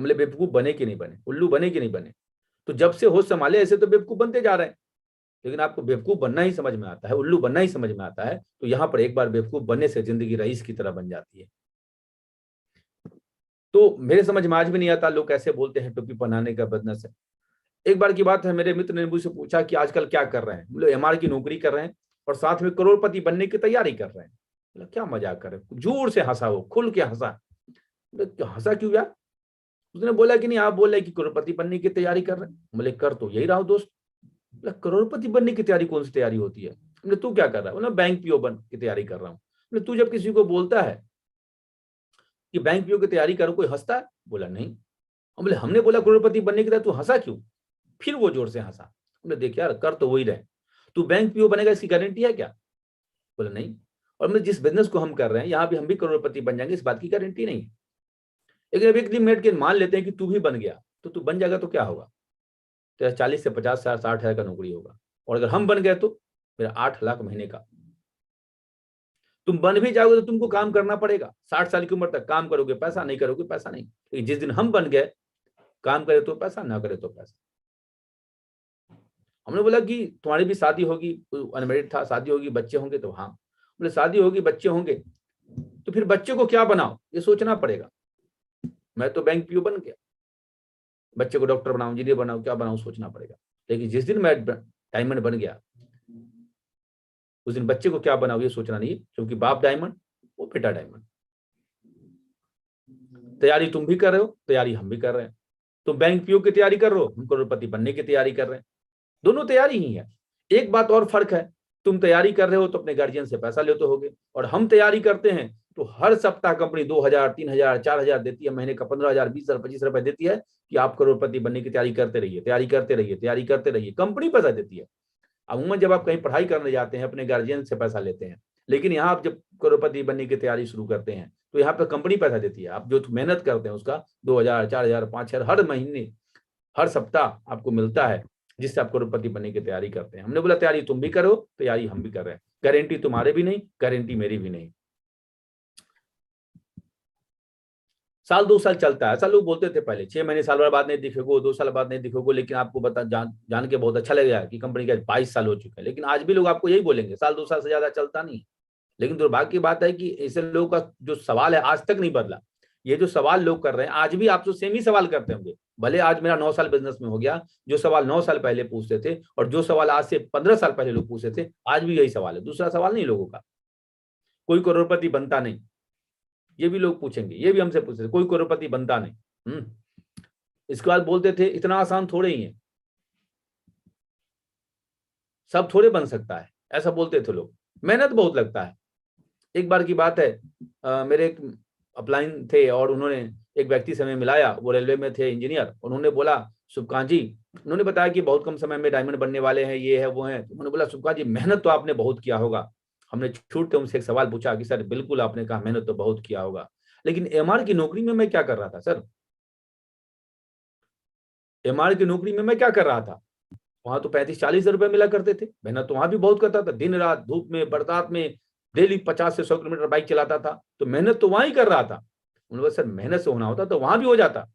हम बोले बेवकूफ बने कि नहीं बने, उल्लू बने कि नहीं बने। तो जब से होश संभाले ऐसे तो बेवकूफ बनते जा रहे हैं, लेकिन आपको बेवकूफ बनना ही समझ में आता है, उल्लू बनना ही समझ में आता है, तो यहाँ पर एक बार बेवकूफ बनने से जिंदगी रईस की तरह बन जाती है। तो मेरे समझ में आज भी नहीं आता लोग कैसे बोलते हैं टोपी पहनाने का बिजनेस है। एक बार की बात है, मेरे मित्र ने मुझसे पूछा कि आजकल क्या कर रहे हैं, बोले एमआर की नौकरी कर रहे हैं और साथ में करोड़पति बनने की तैयारी कर रहे हैं। बोला क्या मजाक कर रहे हैं, जोर से हंसा, वो खुल के हंसा। हंसा क्यों यार? उसने बोला कि नहीं आप बोल रहे कि करोड़पति बनने की तैयारी कर रहे हैं। बोले कर तो यही रहा हूं दोस्त। बोला करोड़पति बनने की तैयारी कौन सी तैयारी होती है? बोले तू क्या कर रहा है? बोला बैंक पीओ बन की तैयारी कर रहा हूँ। बोले तू जब किसी को बोलता है कि बैंक पीओ की तैयारी करो कोई हंसता है? बोला नहीं। बोले हमने बोला करोड़पति बनने की तैयारी, तू हंसा क्यों? फिर वो जोर से हंसा। बोले देख यार कर तो वही रहे, तू बैंक पीओ बनेगा इसकी गारंटी है क्या? बोला नहीं। और मैं जिस बिजनेस को हम कर रहे हैं यहाँ भी हम भी करोड़पति बन जाएंगे इस बात की गारंटी नहीं है। लेकिन अब एक दिन बैठ के मान लेते हैं कि तू भी बन गया, तो तू बन जाएगा तो क्या होगा? तेरा 40 से 50 60 हजार का नौकरी होगा, और अगर हम बन गए तो मेरा 8 लाख महीने का। तुम बन भी जाओगे तो तुमको काम करना पड़ेगा, 60 साल की उम्र तक काम करोगे पैसा, नहीं करोगे पैसा नहीं। लेकिन जिस दिन हम बन गए, काम करे तो पैसा, ना करे तो पैसा। हमने बोला कि तुम्हारी भी शादी होगी, अनमेरिड था, शादी होगी बच्चे होंगे? तो हाँ। बोले शादी होगी बच्चे होंगे तो फिर बच्चे को क्या बनाओ ये सोचना पड़ेगा। मैं तो बैंक पीओ बन गया, बच्चे को डॉक्टर बनाऊं, इंजीनियर बनाऊं, क्या बनाऊं सोचना पड़ेगा। लेकिन जिस दिन मैं डायमंड बन गया उस दिन बच्चे को क्या बनाओ ये सोचना नहीं है, क्योंकि बाप डायमंड वो बेटा डायमंड। तैयारी तुम भी कर रहे हो, तैयारी हम भी कर रहे हैं। तुम बैंक पीओ की तैयारी कर रहे हो, हम करोड़पति बनने की तैयारी कर रहे हैं। दोनों तैयारी ही है। एक बात और फर्क है, तुम तैयारी कर रहे हो तो अपने गार्जियन से पैसा लेते होगे, और हम तैयारी करते हैं तो हर सप्ताह कंपनी 2000 3000 4000 देती है, महीने का 15,000 20,000 25,000 देती है कि आप करोड़पति बनने की तैयारी करते रहिए, तैयारी करते रहिए, तैयारी करते रहिए। कंपनी पैसा देती है। अमूमन जब आप कहीं पढ़ाई करने जाते हैं अपने गार्जियन से पैसा लेते हैं, लेकिन यहाँ आप जब करोड़पति बनने की तैयारी शुरू करते हैं तो यहाँ पर कंपनी पैसा देती है। आप जो मेहनत करते हैं उसका 2000 4000 5000 हर महीने हर सप्ताह आपको मिलता है, जिससे आप करोड़पति बनने की तैयारी करते हैं। हमने बोला तैयारी तुम भी करो, तैयारी हम भी कर रहे हैं। गारंटी तुम्हारे भी नहीं, गारंटी मेरी भी नहीं। साल 2 साल चलता है, ऐसा लोग बोलते थे पहले, 6 महीने साल भर बाद नहीं दिखोगे, 2 साल बाद नहीं दिखोगे। लेकिन आपको बता जान के बहुत अच्छा लगेगा कि कंपनी के 22 साल हो चुके हैं, लेकिन आज भी लोग आपको यही बोलेंगे, साल 2 साल से ज्यादा चलता नहीं। लेकिन दुर्भाग्य की बात है कि ऐसे लोगों का जो सवाल है आज तक नहीं बदला। ये जो सवाल लोग कर रहे हैं आज भी आपसे सेम ही सवाल करते होंगे। भले आज मेरा 9 साल बिजनेस में हो गया, जो सवाल 9 साल पहले पूछते थे और जो सवाल आज से 15 साल पहले लोग पूछते थे, आज भी यही सवाल है। दूसरा सवाल नहीं लोगों का। कोई करोड़पति बनता नहीं, ये भी लोग पूछेंगे, ये भी हमसे पूछते थे, कोई करोड़पति बनता नहीं। इसके बाद बोलते थे इतना आसान थोड़े ही है, सब थोड़े बन सकता है, ऐसा बोलते थे लोग। मेहनत बहुत लगता है। एक बार की बात है, मेरे एक अपलाइन थे और उन्होंने एक व्यक्ति से हमें मिलाया, वो रेलवे में थे इंजीनियर। उन्होंने बोला सुबकांत जी, उन्होंने बताया कि बहुत कम समय में डायमंड बनने वाले हैं, ये है वो है। उन्होंने बोला सुबकांत जी मेहनत तो आपने बहुत किया होगा। हमने छूट के उनसे एक सवाल पूछा कि सर बिल्कुल आपने कहा मेहनत तो बहुत किया होगा, लेकिन एमआर की नौकरी में मैं क्या कर रहा था सर? एमआर की नौकरी में मैं क्या कर रहा था? वहां तो 35-40 रुपए मिला करते थे। मेहनत तो वहां भी बहुत करता था, दिन रात धूप में बरसात में डेली 50 से 100 किलोमीटर बाइक चलाता था, तो मेहनत तो वहां ही कर रहा था। उन्होंने बोला सर मेहनत से होना होता तो वहां भी हो जाता,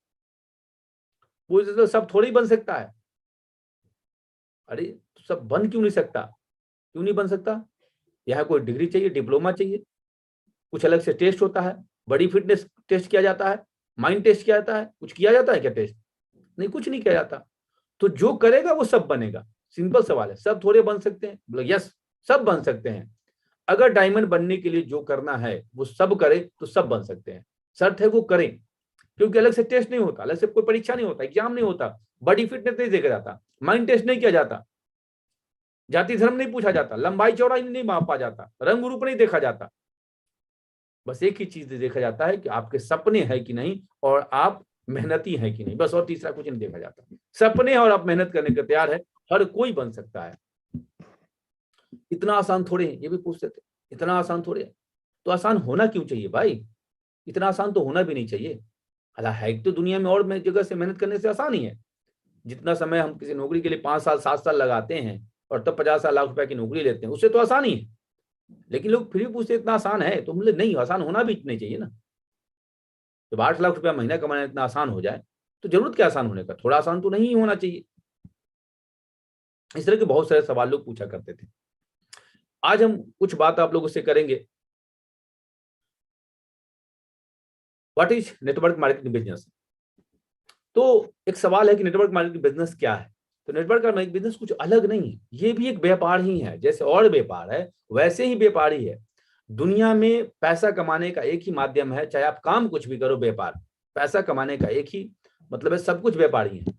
वो तो सब थोड़ी बन सकता है। अरे तो सब बन क्यों नहीं सकता? क्यों नहीं बन सकता? यहाँ कोई डिग्री चाहिए, डिप्लोमा चाहिए, कुछ अलग से टेस्ट होता है, बॉडी फिटनेस टेस्ट किया जाता है, माइंड टेस्ट किया जाता है, कुछ किया जाता है क्या टेस्ट? नहीं, कुछ नहीं किया जाता। तो जो करेगा वो सब बनेगा। सिंपल सवाल है, सब थोड़े बन सकते हैं? बोले यस, सब बन सकते हैं। अगर डायमंड बनने के लिए जो करना है वो सब करे तो सब बन सकते हैं। शर्त है वो करें, क्योंकि अलग से टेस्ट नहीं होता, अलग से कोई परीक्षा नहीं होता, एग्जाम नहीं होता, बॉडी फिटनेस नहीं देखा जाता, माइंड टेस्ट नहीं किया जाता, जाति धर्म नहीं पूछा जाता, लंबाई चौड़ाई नहीं मापा जाता, रंग रूप नहीं देखा जाता। बस एक ही चीज देखा जाता है कि आपके सपने हैं कि नहीं और आप मेहनती हैं कि नहीं, बस। और तीसरा कुछ नहीं देखा जाता। सपने और आप मेहनत करने के तैयार है, हर कोई बन सकता है। इतना आसान थोड़े है, ये भी पूछते थे, इतना आसान थोड़े है। तो आसान होना क्यों चाहिए भाई? इतना आसान तो होना भी नहीं चाहिए। हालांकि है तो दुनिया में और जगह से मेहनत करने से आसान ही है। जितना समय हम किसी नौकरी के लिए 5 साल 7 साल लगाते हैं और तब 50 लाख रुपए की नौकरी लेते हैं, उससे तो आसान ही है। लेकिन लोग फिर भी पूछते इतना आसान है, तो हम नहीं, आसान होना भी नहीं चाहिए ना। जब 8 लाख रुपया महीना कमाना इतना आसान हो जाए तो जरूरत क्या आसान होने का, थोड़ा आसान तो नहीं होना चाहिए। इस तरह के बहुत सारे सवाल लोग पूछा करते थे। आज हम कुछ बात आप लोगों से करेंगे। What is network marketing business? तो एक सवाल है कि नेटवर्क मार्केटिंग बिजनेस क्या है। तो नेटवर्क मार्केटिंग बिजनेस कुछ अलग नहीं है, ये भी एक व्यापार ही है। जैसे और व्यापार है वैसे ही व्यापार ही है। दुनिया में पैसा कमाने का एक ही माध्यम है, चाहे आप काम कुछ भी करो, व्यापार। पैसा कमाने का एक ही मतलब है, सब कुछ व्यापार ही है।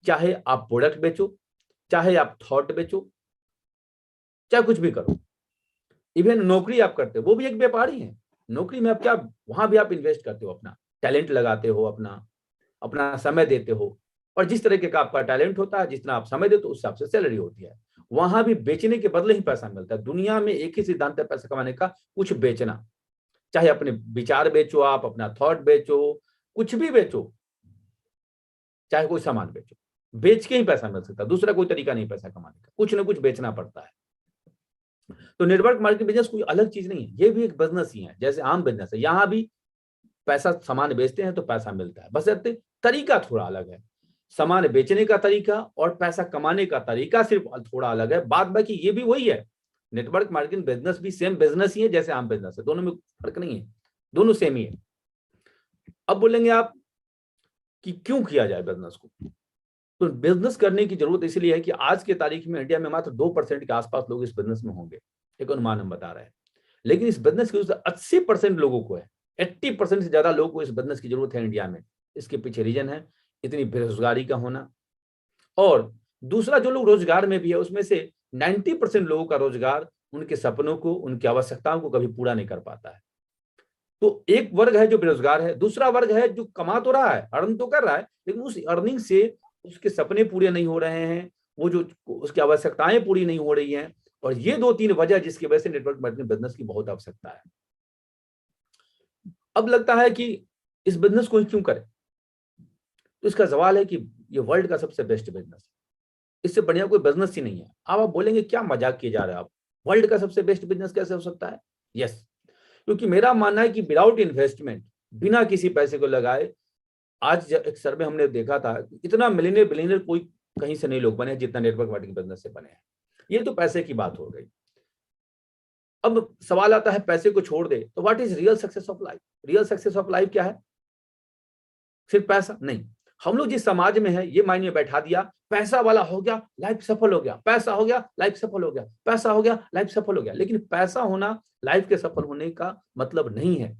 चाहे आप प्रोडक्ट बेचो, चाहे आप थॉट बेचो, चाहे कुछ भी करो। इवन नौकरी आप करते हो वो भी एक व्यापार ही है। नौकरी में आप क्या, वहां भी आप इन्वेस्ट करते हो, अपना टैलेंट लगाते हो, अपना अपना समय देते हो। और जिस तरीके का आपका टैलेंट होता है, जितना आप समय देते हो, उस हिसाब से सैलरी होती है। वहां भी बेचने के बदले ही पैसा मिलता है। दुनिया में एक ही सिद्धांत है पैसा कमाने का, कुछ बेचना। चाहे अपने विचार बेचो, आप अपना थॉट बेचो, कुछ भी बेचो, चाहे कोई सामान बेचो, बेच के ही पैसा मिल सकता है। दूसरा कोई तरीका नहीं पैसा कमाने का, कुछ ना कुछ बेचना पड़ता है। तो नेटवर्क मार्केटिंग बिजनेस कोई अलग चीज नहीं है, ये भी एक बिजनेस ही है, जैसे आम बिजनेस है। यहां भी पैसा, सामान बेचते हैं तो पैसा मिलता है, बस तरीका थोड़ा अलग है। सामान बेचने का तरीका और पैसा कमाने का तरीका सिर्फ थोड़ा अलग है, बाद बाकी ये भी वही है। नेटवर्क मार्केटिंग बिजनेस भी सेम बिजनेस ही है जैसे आम बिजनेस है, दोनों में फर्क नहीं है, दोनों सेम ही है। अब बोलेंगे आप कि क्यों किया जाए बिजनेस को? तो बिजनेस करने की जरूरत इसलिए है कि आज के तारीख में इंडिया में मात्र 2% के आसपास लोग इस बिजनेस में होंगे, एक अनुमान हम बता रहे हैं। लेकिन इस बिजनेस की 80% लोगों को है, 80% से ज्यादा लोगों को इस बिजनेस की जरूरत है इंडिया में। इसके पीछे रीजन है इतनी बेरोजगारी का होना, और दूसरा जो लोग रोजगार में भी है उसमें से 90% लोगों का रोजगार उनके सपनों को, उनकी आवश्यकताओं को कभी पूरा नहीं कर पाता है। तो एक वर्ग है जो बेरोजगार है, दूसरा वर्ग है जो कमा तो रहा है, अर्न तो कर रहा है, लेकिन उस अर्निंग से उसके सपने पूरे नहीं हो रहे हैं, वो जो उसकी आवश्यकताएं पूरी नहीं हो रही हैं। और ये 2-3 वजह जिसकी वजह से नेटवर्क मार्केटिंग बिजनेस की बहुत आवश्यकता है। अब लगता है कि इस बिजनेस को ही क्यों करें? तो इसका सवाल है कि ये वर्ल्ड का सबसे बेस्ट बिजनेस है, इससे बढ़िया कोई बिजनेस ही नहीं है। अब आप बोलेंगे क्या मजाक किए जा रहे हैं आप, वर्ल्ड का सबसे बेस्ट बिजनेस कैसे हो सकता है? यस, क्योंकि मेरा मानना है कि विदाउट इन्वेस्टमेंट, बिना किसी पैसे को लगाए, आज एक सर्वे हमने देखा था, इतना मिलियनियर बिलियनियर कोई कहीं से नहीं लोग बने जितना नेटवर्क मार्केटिंग बिजनेस से बने हैं। ये तो पैसे की बात हो गई। अब सवाल आता है पैसे को छोड़ दे तो what is real success of life? Real success of life क्या है? सिर्फ पैसा नहीं। हम लोग जिस समाज में है ये मायने बैठा दिया, पैसा वाला हो गया लाइफ सफल हो गया, पैसा हो गया लाइफ सफल हो गया, पैसा हो गया लाइफ सफल हो गया। लेकिन पैसा होना लाइफ के सफल होने का मतलब नहीं है।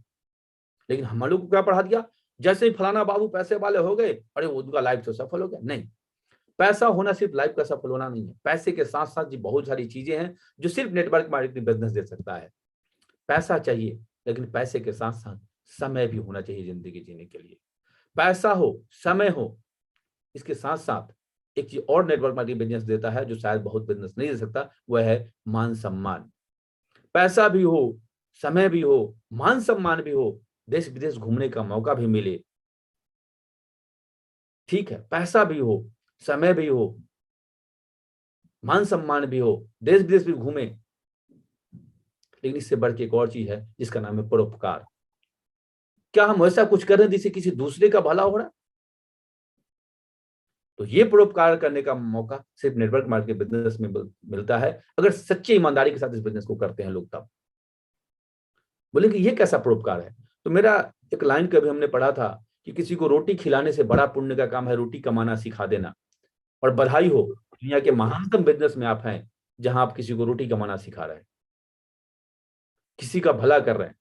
लेकिन हम लोग को क्या पढ़ा दिया, जैसे ही फलाना बाबू पैसे वाले हो गए, अरे वो उनका लाइफ तो सफल हो गया। नहीं, पैसा होना सिर्फ लाइफ का सफल होना नहीं है। पैसे के साथ साथ जी बहुत सारी चीजें हैं जो सिर्फ नेटवर्क मार्केटिंग बिजनेस दे सकता है। पैसा चाहिए, लेकिन पैसे के साथ साथ समय भी होना चाहिए जिंदगी जीने के लिए। पैसा हो, समय हो, इसके साथ साथ एक चीज और नेटवर्क मार्केटिंग बिजनेस देता है जो शायद बहुत बिजनेस नहीं दे सकता, वह है मान सम्मान। पैसा भी हो, समय भी हो, मान सम्मान भी हो, देश विदेश घूमने का मौका भी मिले, ठीक है, पैसा भी हो, समय भी हो, मान सम्मान भी हो, देश विदेश भी घूमे, लेकिन इससे बढ़ के एक और चीज है जिसका नाम है परोपकार। क्या हम ऐसा कुछ कर रहे हैं जिससे किसी दूसरे का भला हो रहा है? तो ये परोपकार करने का मौका सिर्फ नेटवर्क मार्केटिंग बिजनेस में मिलता है, अगर सच्ची ईमानदारी के साथ इस बिजनेस को करते हैं लोग। तब बोले कि ये कैसा परोपकार है? तो मेरा एक लाइन कभी हमने पढ़ा था कि किसी को रोटी खिलाने से बड़ा पुण्य का काम है रोटी कमाना सिखा देना। और बधाई हो, दुनिया के महानतम बिजनेस में आप हैं जहां आप किसी को रोटी कमाना सिखा रहे हैं, किसी का भला कर रहे हैं।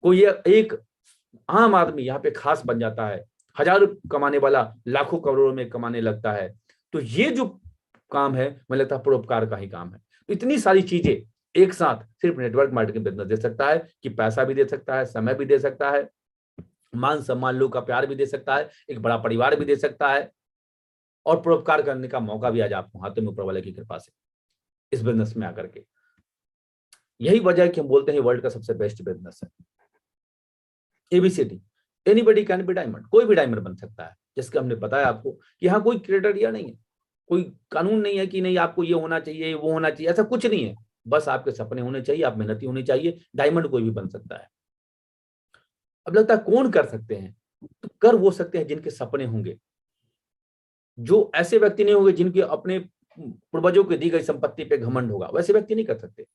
कोई एक आम आदमी यहाँ पे खास बन जाता है, हजारों कमाने वाला लाखों करोड़ों में कमाने लगता है। तो ये जो काम है मुझे लगता है परोपकार का ही काम है। तो इतनी सारी चीजें एक साथ सिर्फ नेटवर्क मार्केटिंग बिजनेस दे सकता है, कि पैसा भी दे सकता है, समय भी दे सकता है, मान सम्मान, लोग का प्यार भी दे सकता है, एक बड़ा परिवार भी दे सकता है, और परोपकार करने का मौका भी आज आपको हाथों में ऊपर वाले की कृपा से इस बिजनेस में आकर के। यही वजह है कि हम बोलते हैं वर्ल्ड का सबसे बेस्ट बिजनेस है। ABCD, anybody can be diamond, कोई भी डायमंड बन सकता है। जिसका हमने बताया आपको कि यहाँ कोई क्राइटेरिया नहीं है, कोई कानून नहीं है कि नहीं आपको ये होना चाहिए वो होना चाहिए, ऐसा कुछ नहीं है। बस आपके सपने होने चाहिए, आप मेहनती होनी चाहिए, डायमंड कोई भी बन सकता है। अब लगता है कौन कर सकते हैं? तो कर वो सकते हैं जिनके सपने होंगे, जो ऐसे व्यक्ति नहीं होंगे जिनके अपने पूर्वजों की दी गई संपत्ति पे घमंड होगा, वैसे व्यक्ति नहीं कर सकते।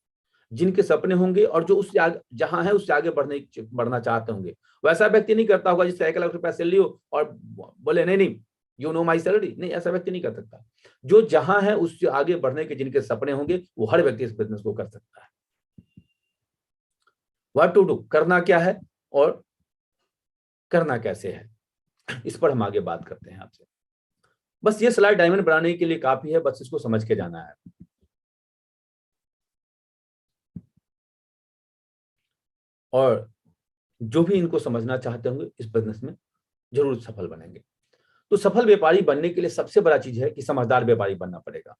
जिनके सपने होंगे और जो उससे आगे जहां है उससे आगे बढ़ना चाहते होंगे, वैसा व्यक्ति नहीं करता होगा जिससे 1 लाख रुपया सैलरी हो और बोले नहीं नहीं यू नो माई सैलरी, नहीं, ऐसा व्यक्ति नहीं कर सकता। जो जहां है उससे आगे बढ़ने के जिनके सपने होंगे वो हर व्यक्ति इस बिजनेस को कर सकता है। व्हाट टू डू, करना क्या है और करना कैसे है, इस पर हम आगे बात करते हैं आपसे। बस ये स्लाइड डायमंड बनाने के लिए काफी है, बस इसको समझ के जाना है। और जो भी इनको समझना चाहते होंगे इस बिजनेस में जरूर सफल बनेंगे। तो सफल व्यापारी बनने के लिए सबसे बड़ा चीज है कि समझदार व्यापारी बनना पड़ेगा।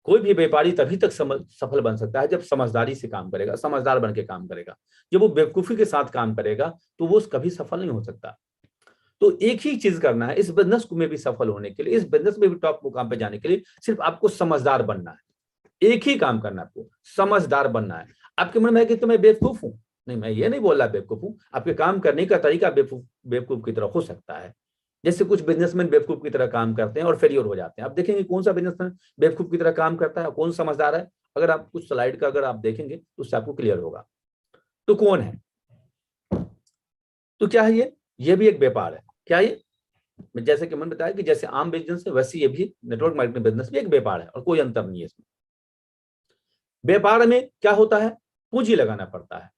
कोई भी व्यापारी तभी तक सफल बन सकता है जब समझदारी से काम करेगा, समझदार बन के काम करेगा। जब वो बेवकूफी के साथ काम करेगा तो वो कभी सफल नहीं हो सकता। तो एक ही चीज करना है इस बिजनेस में भी सफल होने के लिए, इस बिजनेस में भी टॉप मुकाम पे जाने के लिए, सिर्फ आपको समझदार बनना है। एक ही काम करना है आपको, समझदार बनना है। आपके मन में है कि तो मैं बेवकूफ हूं, नहीं, मैं ये नहीं बोल रहा बेवकूफ हूं, आपके काम करने का तरीका बेवकूफ की तरह हो सकता है। जैसे कुछ बिजनेसमैन बेवकूफ की तरह काम करते हैं और फेलियर हो जाते हैं। आप देखेंगे कौन सा बिजनेसमैन बेवकूफ की तरह काम करता है, कौन समझदार है। अगर आप कुछ स्लाइड का अगर आप देखेंगे तो उससे आपको क्लियर होगा। तो कौन है, तो क्या है ये भी एक व्यापार है। क्या ये, जैसे कि मैंने बताया कि जैसे आम बिजनेस है वैसे ये भी नेटवर्क मार्केटिंग बिजनेस भी एक व्यापार है और कोई अंतर नहीं है इसमें। व्यापार में क्या होता है, पूंजी लगाना पड़ता है,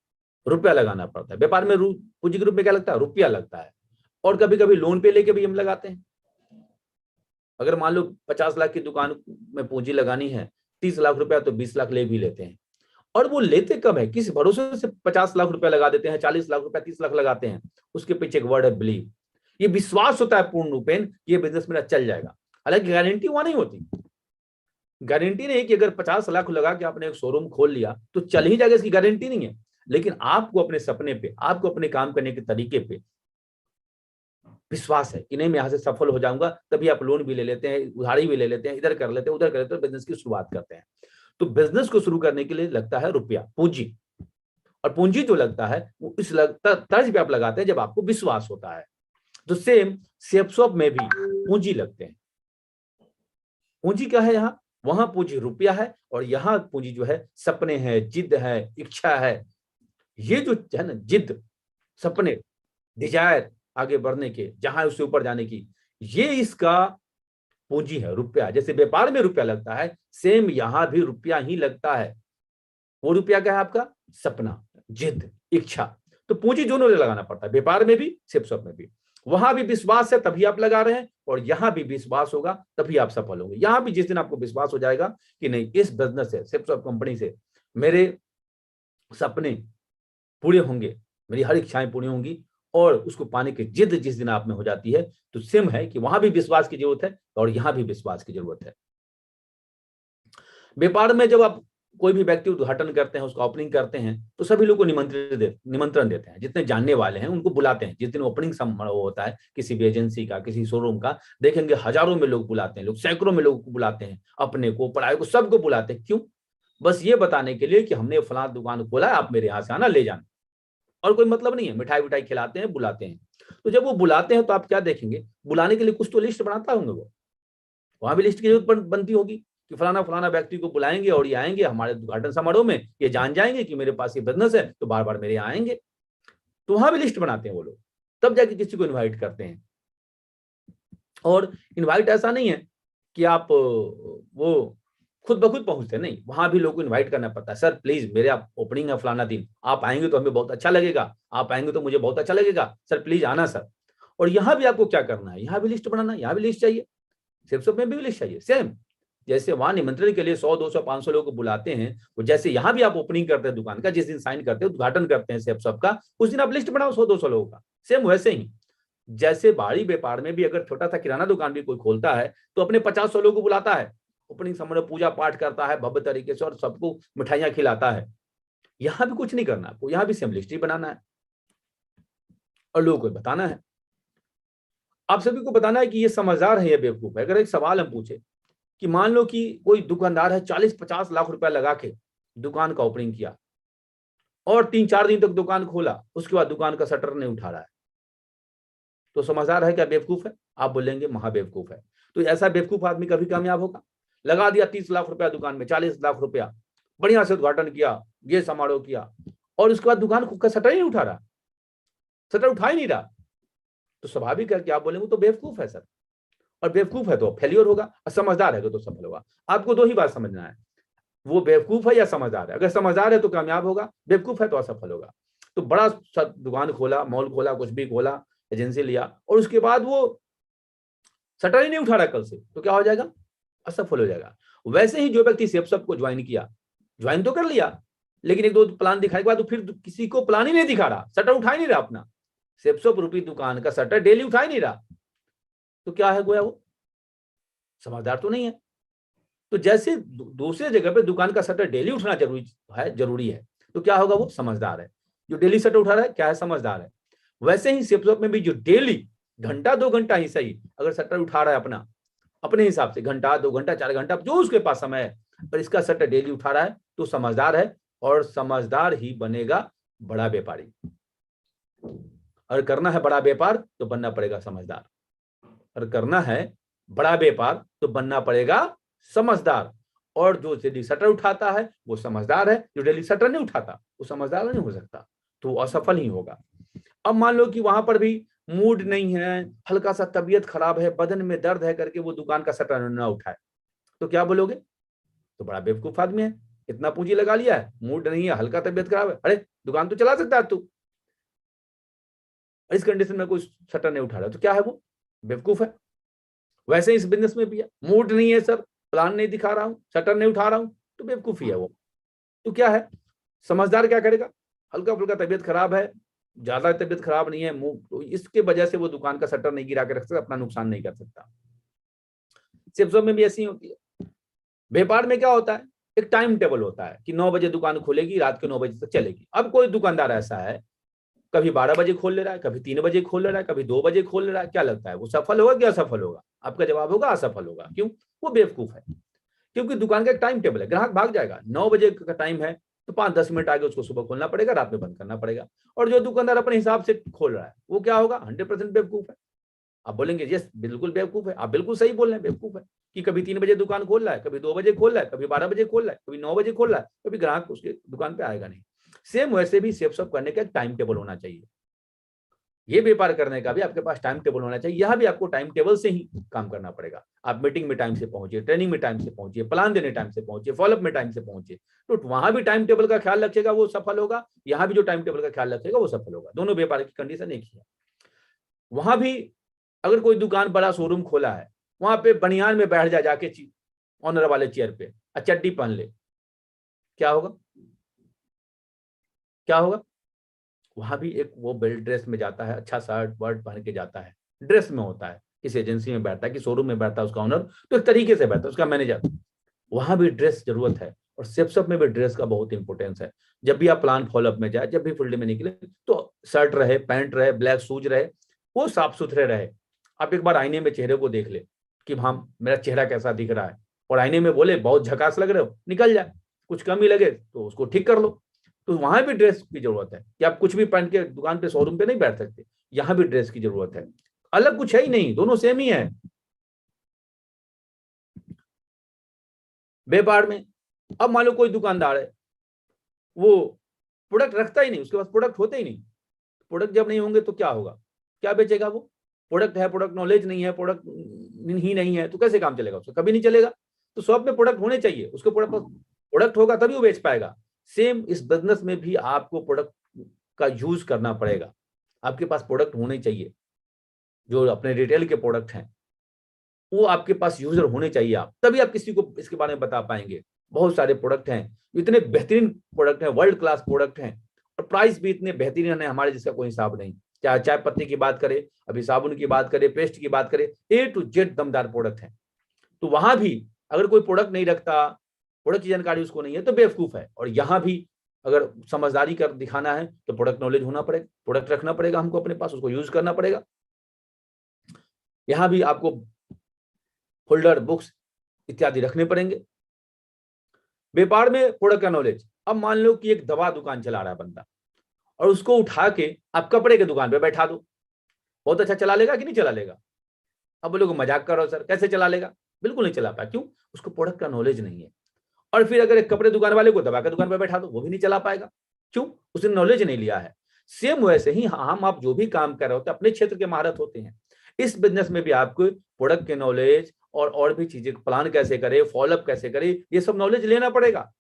रुपया लगाना पड़ता है। व्यापार में पूंजी के रूप में क्या लगता है, रुपया लगता है। और कभी कभी लोन पे लेके भी हम लगाते हैं। अगर मान लो 50 लाख की दुकान में पूंजी लगानी है, 30 लाख रुपया, तो 20 लाख ले भी लेते हैं। और वो लेते कब है, किस भरोसे से 50 लाख रुपया लगा देते हैं, 40 लाख रुपया, 30 लाख लगाते हैं। उसके पीछे एक वर्ड है बिलीव। ये विश्वास होता है पूर्ण रूपेण ये बिजनेस मेरा चल जाएगा। हालांकि गारंटी वहां नहीं होती, गारंटी नहीं कि अगर 50 लाख लगा के आपने एक शोरूम खोल लिया तो चल ही जाएगा, इसकी गारंटी नहीं है। लेकिन आपको अपने सपने पे, आपको अपने काम करने के तरीके पे विश्वास है कि नहीं मैं यहां से सफल हो जाऊंगा, तभी आप लोन भी ले लेते हैं, उधारी भी ले लेते हैं, इधर कर लेते हैं, उधर कर लेते हैं, बिजनेस की शुरुआत करते हैं। तो बिजनेस को शुरू करने के लिए लगता है रुपया, पूंजी। और पूंजी जो लगता है वो इस तर्ज पे आप लगाते हैं जब आपको विश्वास होता है। तो सेम शेपशॉप में भी पूंजी लगते हैं। पूंजी क्या है, यहाँ वहां पूंजी रुपया है और यहाँ पूंजी जो है सपने हैं, जिद है, इच्छा है। ये जो है ना जिद, सपने, डिजायर आगे बढ़ने के, जहां उससे ऊपर जाने की, ये इसका पूंजी है, रुपया। जैसे व्यापार में रुपया लगता है, सेम यहां भी रुपया ही लगता है। वो रुपया क्या है आपका, सपना, जिद, इच्छा। तो पूंजी दोनों ने लगाना पड़ता है, व्यापार में भी, शेपशॉप में भी। वहां भी विश्वास है तभी आप लगा रहे हैं और यहां भी विश्वास होगा तभी आप सफल होंगे। यहां भी जिस दिन आपको विश्वास हो जाएगा कि नहीं इस बिजनेस से, शेपशॉप कंपनी से मेरे सपने पूरे होंगे, मेरी हर इच्छाएं पूरी होंगी, और उसको पाने की जिद जिस दिन आप में हो जाती है, तो सिम है कि वहां भी विश्वास की जरूरत है और यहां भी विश्वास की जरूरत है। व्यापार में जब आप कोई भी व्यक्ति उद्घाटन करते हैं, उसका ओपनिंग करते हैं, तो सभी लोग को निमंत्रण देते हैं। जितने जानने वाले हैं उनको बुलाते हैं। जिस दिन ओपनिंग समारोह होता है किसी भी एजेंसी का, किसी शोरूम का, देखेंगे हजारों में लोग बुलाते हैं, लोग सैकड़ों में लोग को बुलाते हैं, अपने को, पराये को, सबको बुलाते हैं। क्यों, बस ये बताने के लिए कि हमने फलां दुकान खोला है, आप मेरे यहाँ से आना, ले जाना। और कोई मतलब नहीं है, मिठाई विठाई खिलाते हैं, बुलाते हैं। तो जब वो बुलाते हैं तो आप क्या देखेंगे, बुलाने के लिए कुछ तो लिस्ट बनाता होंगे वो, वहां भी लिस्ट की जरूरत बनती होगी कि फलाना फलाना व्यक्ति को बुलाएंगे और ये आएंगे हमारे उद्घाटन समारोह में, ये जान जाएंगे कि मेरे पास ये बिजनेस है तो बार बार मेरे यहाँ आएंगे। तो वहां भी लिस्ट बनाते हैं वो लोग, तब जाके किसी को इन्वाइट करते हैं। और इन्वाइट ऐसा नहीं है कि आप वो खुद ब खुद पहुंचते, नहीं, वहां भी लोग को इन्वाइट करना पड़ता है। सर प्लीज मेरे आप ओपनिंग है फलाना दिन, आप आएंगे तो हमें बहुत अच्छा लगेगा, आप आएंगे तो मुझे बहुत अच्छा लगेगा, सर प्लीज आना सर। और यहाँ भी आपको क्या करना है, यहाँ भी लिस्ट बनाना, यहाँ भी लिस्ट चाहिए, शेपशॉप में भी लिस्ट चाहिए। सेम जैसे वहां निमंत्रण के लिए 100, 200, 500 लोगों को बुलाते हैं, वो जैसे यहाँ भी आप ओपनिंग करते हैं दुकान का, जिस दिन साइन करते हैं, उद्घाटन करते हैं शेपशॉप का, उस दिन आप लिस्ट बनाओ 100, 200 लोगों का। सेम वैसे ही जैसे बाड़ी व्यापार में भी अगर छोटा सा किराना दुकान भी कोई खोलता है तो अपने 50-100 लोगों को बुलाता है, ओपनिंग समारोह, पूजा पाठ करता है भव्य तरीके से और सबको मिठाइयां खिलाता है। यहां भी कुछ नहीं करना आपको, यहां भी सेम लिस्ट ही बनाना है और लोगों को बताना है। आप सभी को बताना है कि ये समझदार है, ये बेवकूफ है। अगर एक सवाल हम पूछे कि मान लो कि कोई दुकानदार है 40-50 लाख रुपया लगा के दुकान का ओपनिंग किया और 3-4 दिन तक दुकान खोला, उसके बाद दुकान का शटर नहीं उठा रहा है, तो समझदार है क्या बेवकूफ है? आप बोलेंगे महाबेवकूफ है। तो ऐसा बेवकूफ आदमी कभी कामयाब होगा? लगा दिया 30 लाख रुपया दुकान में, 40 लाख रुपया, बढ़िया से उद्घाटन किया, ये समारोह किया, और उसके बाद दुकान का शटर ही नहीं उठा रहा, शटर उठा ही नहीं रहा, तो स्वाभाविक है कि आप बोलेंगे तो बेवकूफ है सर। और बेवकूफ है तो फेलियर होगा, और समझदार है तो सफल होगा। आपको दो ही बात समझना है, वो बेवकूफ है या समझदार है। अगर समझदार है तो कामयाब होगा, बेवकूफ है तो असफल होगा। तो बड़ा दुकान खोला, मॉल खोला, कुछ भी खोला, एजेंसी लिया, और उसके बाद वो शटर ही नहीं उठा रहा कल से, तो क्या हो जाएगा? असफल हो जाएगा। वैसे ही जो व्यक्ति सेपसप को ज्वाइन किया, ज्वाइन तो कर लिया, लेकिन एक दो प्लान दिखाने के बाद तो फिर किसी को प्लान ही नहीं दिखा रहा, शटर उठा ही नहीं रहा, अपना सेपसप रूपी दुकान का शटर डेली उठा ही नहीं रहा, तो क्या है गोया? वो समझदार तो नहीं है। तो जैसे दूसरे जगह पे दुकान का शटर डेली उठना जरूरी है, तो क्या होगा? वो समझदार है। जो डेली शटर उठा रहा है, क्या है? समझदार है। वैसे ही सेपसप में भी जो डेली घंटा 2 घंटा ही सही अगर शटर उठा रहा है अपने हिसाब से, घंटा 2 घंटा 4 घंटा जो उसके पास समय है, पर इसका शटर डेली उठा रहा है, तो समझदार है। और समझदार ही बनेगा बड़ा व्यापारी। अगर करना है बड़ा व्यापार तो बनना पड़ेगा समझदार। अगर करना है बड़ा व्यापार तो बनना पड़ेगा समझदार। और जो डेली शटर उठाता है वो समझदार है, जो डेली शटर नहीं उठाता वो समझदार नहीं हो सकता, तो वो असफल ही होगा। अब मान लो कि वहां पर भी मूड नहीं है, हल्का सा तबीयत खराब है, बदन में दर्द है करके वो दुकान का शटर न उठाए, तो क्या बोलोगे? तो बड़ा बेवकूफ आदमी है, इतना पूंजी लगा लिया है, मूड नहीं है, हल्का तबीयत खराब है, अरे दुकान तो चला सकता है तू, इस कंडीशन में कोई शटर नहीं उठा रहा, तो क्या है? वो बेवकूफ है। वैसे इस बिजनेस में भी है, मूड नहीं है सर, प्लान नहीं दिखा रहा हूं, शटर नहीं उठा रहा हूं, तो बेवकूफी है वो। तो क्या है? समझदार क्या करेगा? हल्का फुल्का तबीयत खराब है, ज्यादा तबीयत खराब नहीं है, तो इसके वजह से वो दुकान का शटर नहीं गिरा के रख सकता, अपना नुकसान नहीं कर सकता। सेपसप में भी ऐसी होती है। व्यापार में क्या होता है? एक टाइम टेबल होता है कि 9 बजे दुकान खुलेगी, रात के 9 बजे तक चलेगी। अब कोई दुकानदार ऐसा है, कभी 12 बजे खोल ले रहा है, कभी 3 बजे खोल ले रहा है, कभी 2 बजे खोल ले रहा है, क्या लगता है वो सफल होगा कि असफल होगा? आपका जवाब होगा असफल होगा। क्यों? वो बेवकूफ है। क्योंकि दुकान का एक टाइम टेबल है, ग्राहक भाग जाएगा, 9 बजे का टाइम है तो 5-10 मिनट आगे उसको सुबह खोलना पड़ेगा, रात में बंद करना पड़ेगा। और जो दुकानदार अपने हिसाब से खोल रहा है वो क्या होगा? 100% बेवकूफ है। आप बोलेंगे यस बिल्कुल बेवकूफ है, आप बिल्कुल सही बोल रहे हैं, बेवकूफ है कि कभी 3 बजे दुकान खोल रहा है, कभी 2 बजे खोल रहा है, कभी 12 बजे खोल रहा है, कभी 9 बजे खोल रहा है, कभी ग्राहक उसके दुकान पे आएगा नहीं। सेम वैसे भी सेपसप करने का एक टाइम टेबल होना चाहिए। ये व्यापार करने का भी आपके पास टाइम टेबल होना चाहिए। यह भी आपको टाइम टेबल से ही काम करना पड़ेगा। आप मीटिंग में टाइम से पहुंचिए, ट्रेनिंग में टाइम से पहुंचिए, प्लान देने टाइम से पहुंचिए, फॉलोअप में टाइम से पहुंचिए, तो वहां भी टाइम टेबल का ख्याल रखेगा वो सफल होगा, यहाँ भी जो टाइम टेबल का ख्याल रखेगा वो सफल होगा। दोनों व्यापार की कंडीशन एक ही है। वहां भी अगर कोई दुकान बड़ा शोरूम खोला है, वहां पे बनियान में बैठ जाके ऑनर वाले चेयर पे और चड्डी पहन ले, क्या होगा? क्या होगा? वहां भी एक वो बेल्ट ड्रेस में जाता है, अच्छा शर्ट वर्ट पहन के जाता है, ड्रेस में होता है, किसी एजेंसी में बैठता है, कि शोरूम में बैठता है उसका ऑनर, तो एक तरीके से बैठता है उसका मैनेजर। वहां भी ड्रेस जरूरत है, और सेपसप में भी ड्रेस का बहुत इंपॉर्टेंस है। जब भी आप प्लान फॉलोअप में जाए, जब भी फील्ड में निकले, तो शर्ट रहे, पैंट रहे, ब्लैक शूज रहे, वो साफ सुथरे रहे। आप एक बार आईने में चेहरे को देख ले कि हाँ मेरा चेहरा कैसा दिख रहा है, और आईने में बोले बहुत झकास लग रहे हो, निकल जाए। कुछ कमी लगे तो उसको ठीक कर लो। तो वहां भी ड्रेस की जरूरत है कि आप कुछ भी पहन के दुकान पे शोरूम पे नहीं बैठ सकते, यहाँ भी ड्रेस की जरूरत है। अलग कुछ है ही नहीं, दोनों सेम ही है। व्यापार में अब मान लो कोई दुकानदार है, वो प्रोडक्ट रखता ही नहीं, उसके पास प्रोडक्ट होते ही नहीं। प्रोडक्ट जब नहीं होंगे तो क्या होगा? क्या बेचेगा वो? प्रोडक्ट है, प्रोडक्ट नॉलेज नहीं है, प्रोडक्ट ही नहीं है, तो कैसे काम चलेगा? उसका कभी नहीं चलेगा। तो शॉप में प्रोडक्ट होने चाहिए, उसके प्रोडक्ट होगा तभी वो बेच पाएगा। सेम इस बिजनेस में भी आपको प्रोडक्ट का यूज करना पड़ेगा। आपके पास प्रोडक्ट होने चाहिए, जो अपने रिटेल के प्रोडक्ट हैं वो आपके पास यूजर होने चाहिए, आप तभी आप किसी को इसके बारे में बता पाएंगे। बहुत सारे प्रोडक्ट हैं, इतने बेहतरीन प्रोडक्ट हैं, वर्ल्ड क्लास प्रोडक्ट हैं, और प्राइस भी इतने बेहतरीन है, हमारे जिसका कोई हिसाब नहीं। चाहे चाय पत्ती की बात करें, अभी साबुन की बात करें, पेस्ट की बात करें, A to Z दमदार प्रोडक्ट है। तो वहां भी अगर कोई प्रोडक्ट नहीं रखता, प्रोडक्ट की जानकारी उसको नहीं है, तो बेवकूफ है। और यहाँ भी अगर समझदारी कर दिखाना है तो प्रोडक्ट नॉलेज होना पड़ेगा, प्रोडक्ट रखना पड़ेगा हमको अपने पास, उसको यूज करना पड़ेगा। यहाँ भी आपको फोल्डर, बुक्स इत्यादि रखने पड़ेंगे। व्यापार में प्रोडक्ट का नॉलेज। अब मान लो कि एक दवा दुकान चला रहा है बंदा, और उसको उठा के आप कपड़े की दुकान पे बैठा दो, बहुत अच्छा चला लेगा कि नहीं चला लेगा? अब बोलोगे मजाक कर रहे हो सर, कैसे चला लेगा? बिल्कुल नहीं चला पाया। क्यों? उसको प्रोडक्ट का नॉलेज नहीं है। और फिर अगर एक कपड़े दुकान वाले को दवा का दुकान पर बैठा दो, वो भी नहीं चला पाएगा। क्यों? उसने नॉलेज नहीं लिया है। सेम वैसे ही हम आप जो भी काम कर रहे होते हैं अपने क्षेत्र के महारत होते हैं। इस बिजनेस में भी आपको प्रोडक्ट के नॉलेज और भी चीजें, प्लान कैसे करे, फॉलोअप कैसे करे, ये सब नॉलेज लेना पड़ेगा।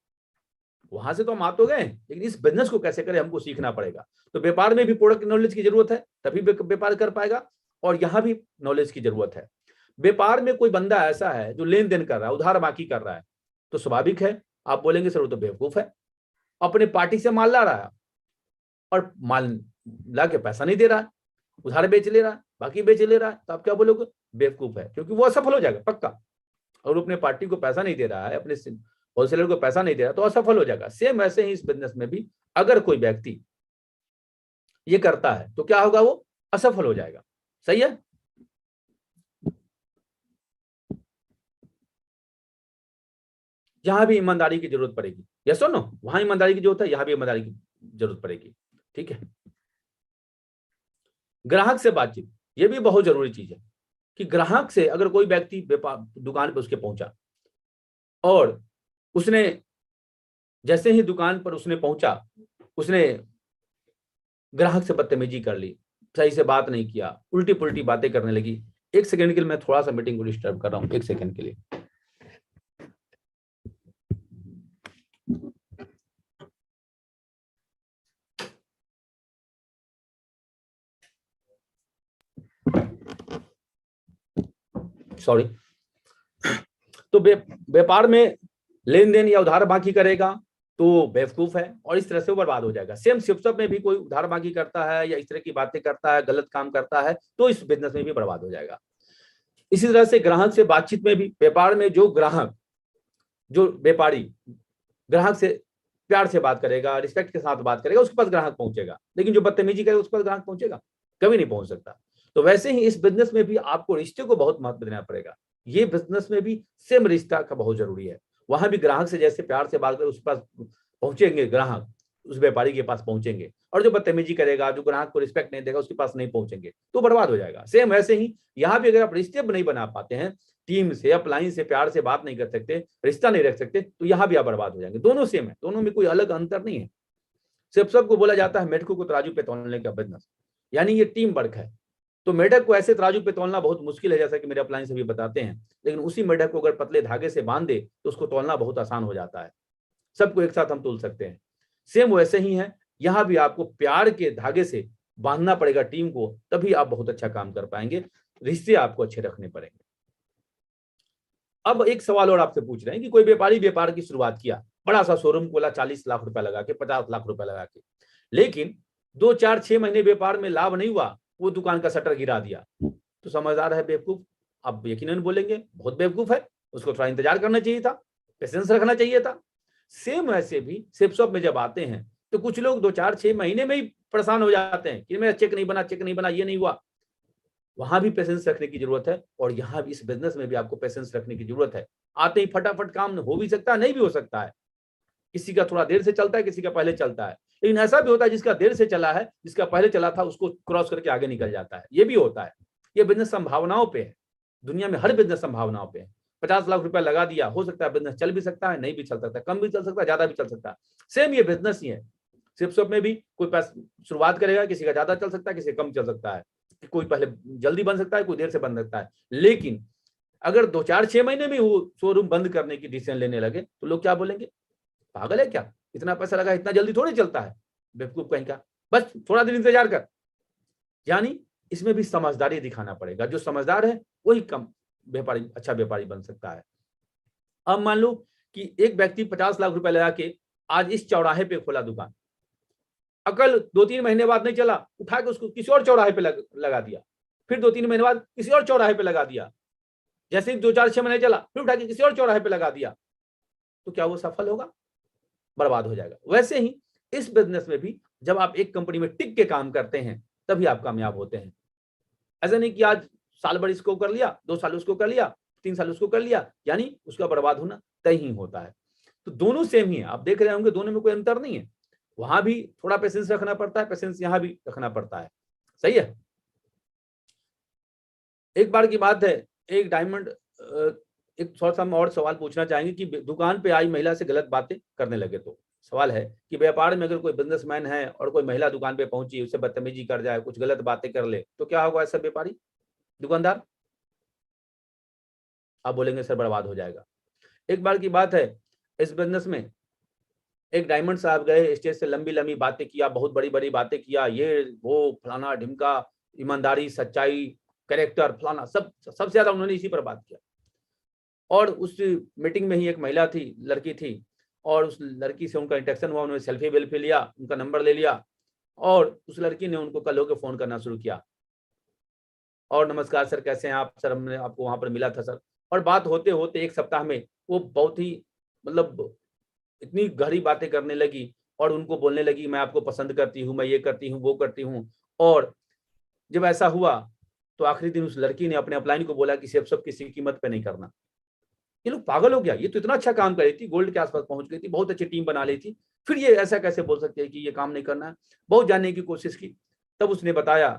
वहां से तो हम आ तो गए, लेकिन इस बिजनेस को कैसे करें हमको सीखना पड़ेगा। तो व्यापार में भी प्रोडक्ट नॉलेज की जरूरत है, तभी व्यापार कर पाएगा। और यहाँ भी नॉलेज की जरूरत है। व्यापार में कोई बंदा ऐसा है जो लेन देन कर रहा है, उधार बाकी कर रहा है, तो स्वाभाविक है आप बोलेंगे सर वो तो बेवकूफ है, अपने पार्टी से माल ला रहा है और माल ला के पैसा नहीं दे रहा है, उधार बेच ले रहा है, बाकी बेच ले रहा है, तो आप क्या बोलोगे? बेवकूफ है, क्योंकि वो असफल हो जाएगा पक्का। और अपने पार्टी को पैसा नहीं दे रहा है, अपने होलसेलर को पैसा नहीं दे रहा, तो असफल हो जाएगा। सेम ऐसे ही इस बिजनेस में भी अगर कोई व्यक्ति ये करता है तो क्या होगा? वो असफल हो जाएगा। सही है? यहां भी ईमानदारी की जरूरत पड़ेगी। यस और नो? वहां ईमानदारी की जरूरत है, यहां भी ईमानदारी की जरूरत पड़ेगी। ठीक है। ग्राहक से बातचीत, ये भी बहुत जरूरी चीज है कि ग्राहक से अगर कोई व्यक्ति दुकान पे उसके पहुंचा और उसने जैसे ही दुकान पर उसने पहुंचा, उसने ग्राहक से बदतमीजी कर ली, सही से बात नहीं किया, उल्टी पुल्टी बातें करने लगी। एक सेकंड के लिए मैं थोड़ा सा मीटिंग को डिस्टर्ब कर रहा हूं, एक सेकंड के लिए। सॉरी। तो व्यापार में लेन देन या उधार बाकी करेगा तो बेवकूफ है और इस तरह से वो बर्बाद हो जाएगा। सेम शिक्षक में भी कोई उधार बाकी करता है या इस तरह की बातें करता है, गलत काम करता है, तो इस बिजनेस में भी बर्बाद हो जाएगा। इसी तरह से ग्राहक से बातचीत में भी, व्यापार में जो व्यापारी ग्राहक से प्यार से बात करेगा, रिस्पेक्ट के साथ बात करेगा, उसके पास ग्राहक पहुंचेगा। लेकिन जो बदतमीजी करेगा उसके पास ग्राहक पहुंचेगा? कभी नहीं पहुंच सकता। तो वैसे ही इस बिजनेस में भी आपको रिश्ते को बहुत महत्व देना पड़ेगा। ये बिजनेस में भी सेम रिश्ता का बहुत जरूरी है। वहां भी ग्राहक से जैसे प्यार से बात करें, उसके पास पहुंचेंगे ग्राहक, उस व्यापारी के पास पहुंचेंगे। और जो बदतमीजी करेगा, जो ग्राहक को रिस्पेक्ट नहीं देगा, उसके पास नहीं पहुंचेंगे, तो बर्बाद हो जाएगा। सेम ऐसे ही यहाँ भी अगर आप रिश्ते नहीं बना पाते हैं, टीम से, अपलाइन से प्यार से बात नहीं कर सकते, रिश्ता नहीं रख सकते, तो यहाँ भी आप बर्बाद हो जाएंगे। दोनों सेम है, दोनों में कोई अलग अंतर नहीं है। सिर्फ सबको बोला जाता है मेढकों को तराजू पे तौलने का बिजनेस, यानी ये टीम वर्क है। तो मेढक को ऐसे तराजू पे तौलना बहुत मुश्किल है, जैसा कि मेरे अपलाइन से भी बताते हैं। लेकिन उसी मेढक को अगर पतले धागे से बांध दे तो उसको तौलना बहुत आसान हो जाता है। सबको एक साथ हम तोल सकते हैं। सेम वैसे ही है, यहाँ भी आपको प्यार के धागे से बांधना पड़ेगा टीम को, तभी आप बहुत अच्छा काम कर पाएंगे। रिश्ते आपको अच्छे रखने पड़ेंगे। अब एक सवाल और आपसे पूछ रहे हैं कि कोई व्यापारी व्यापार की शुरुआत किया, बड़ा सा शोरूम खोला, 40 लाख रुपया लगा के, 50 लाख रुपया लगा के, लेकिन 2, 4, 6 महीने व्यापार में लाभ नहीं हुआ, वो दुकान का शटर गिरा दिया, तो समझदार है बेवकूफ? आप यकीनन बोलेंगे बहुत बेवकूफ है, उसको थोड़ा इंतजार करना चाहिए था, पेशेंस रखना चाहिए था। सेम ऐसे भी सेफ शॉप में जब आते हैं तो कुछ लोग 2, 4, 6 महीने में ही परेशान हो जाते हैं कि मेरा चेक नहीं बना, ये नहीं हुआ। वहां भी पेशेंस रखने की जरूरत है, और यहाँ भी इस बिजनेस में भी आपको पेशेंस रखने की जरूरत है। आते ही फटाफट काम हो भी सकता है, नहीं भी हो सकता है। किसी का थोड़ा देर से चलता है, किसी का पहले चलता है। लेकिन ऐसा भी होता है जिसका देर से चला है, जिसका पहले चला था, उसको क्रॉस करके आगे निकल जाता है। ये भी होता है। ये बिजनेस संभावनाओं पे है। दुनिया में हर बिजनेस संभावनाओं पे है। 50 लाख रुपया लगा दिया, हो सकता है बिजनेस चल भी सकता है, नहीं भी चल सकता, कम भी चल सकता है, ज्यादा भी चल सकता है। सेम ये बिजनेस ही है। सिर्फ सब में भी कोई पैसा शुरुआत करेगा, किसी का ज्यादा चल सकता है, किसी का कम चल सकता है, कोई पहले जल्दी बन सकता है, कोई देर से बन सकता है। लेकिन अगर 2, 4, 6 महीने में वो शोरूम बंद करने की डिसीजन लेने लगे तो लोग क्या बोलेंगे? पागल है क्या, इतना पैसा लगा, इतना जल्दी थोड़ी चलता है, बेवकूफ कहीं का, बस थोड़ा दिन इंतजार कर। यानी इसमें भी समझदारी दिखाना पड़ेगा। जो समझदार है वही कम व्यापारी, अच्छा व्यापारी बन सकता है। अब मान लो कि एक व्यक्ति 50 लाख रुपए लगा के आज इस चौराहे पे खोला दुकान, अकल 2-3 महीने बाद नहीं चला, उठा के उसको किसी और चौराहे पे लगा दिया, फिर 2-3 महीने बाद किसी और चौराहे पे लगा दिया, जैसे ही 2, 4, 6 महीने चला, फिर उठा के किसी और चौराहे पे लगा दिया, तो क्या वो सफल होगा? बर्बाद हो जाएगा। वैसे ही इस बिजनेस में भी जब आप एक कंपनी में टिक के काम करते हैं तभी आप कामयाब होते हैं। ऐसा नहीं कि आज साल भर इसको कर लिया, 2 साल उसको कर लिया, 3 साल उसको कर लिया, यानी उसका बर्बाद होना तय ही होता है। तो दोनों सेम ही है, आप देख रहे होंगे, दोनों में कोई अंतर नहीं है। वहां भी थोड़ा पेशेंस रखना पड़ता है, पेशेंस यहाँ भी रखना पड़ता है। सही है। एक बार की बात है, एक डायमंड एक थोड़ा सा हम और सवाल पूछना चाहेंगे कि दुकान पे आई महिला से गलत बातें करने लगे। तो सवाल है कि व्यापार में अगर कोई बिजनेसमैन है और कोई महिला दुकान पे पहुंची, उसे बदतमीजी कर जाए, कुछ गलत बातें कर ले, तो क्या होगा ऐसा व्यापारी, दुकानदार? आप बोलेंगे सर बर्बाद हो जाएगा। एक बार की बात है, इस बिजनेस में एक डायमंड साहब गए, स्टेज से लंबी लंबी बातें किया, बहुत बड़ी बड़ी बातें किया, ये वो फलाना ढिमका, ईमानदारी, सच्चाई, कैरेक्टर, फलाना, सबसे ज्यादा उन्होंने इसी पर बात किया। और उस मीटिंग में ही एक महिला थी, लड़की थी, और उस लड़की से उनका इंटरेक्शन हुआ, उन्होंने सेल्फी वेल्फी लिया, उनका नंबर ले लिया, और उस लड़की ने उनको कल होकर फोन करना शुरू किया, और नमस्कार सर, कैसे हैं आप सर, हमने आपको वहां पर मिला था सर। और बात होते होते एक सप्ताह में वो बहुत ही मतलब इतनी गहरी बातें करने लगी, और उनको बोलने लगी मैं आपको पसंद करती हूँ, मैं ये करती हूँ, वो करती हूँ। और जब ऐसा हुआ तो आखिरी दिन उस लड़की ने अपने अपलाइन को बोला कि सब किसी कीमत पे नहीं करना। ये लोग पागल हो गया, ये तो इतना अच्छा काम कर रही थी, गोल्ड के आसपास पहुंच गई थी, बहुत अच्छी टीम बना ली थी, फिर ये ऐसा कैसे बोल सकते हैं कि ये काम नहीं करना है। बहुत जानने की कोशिश की, तब उसने बताया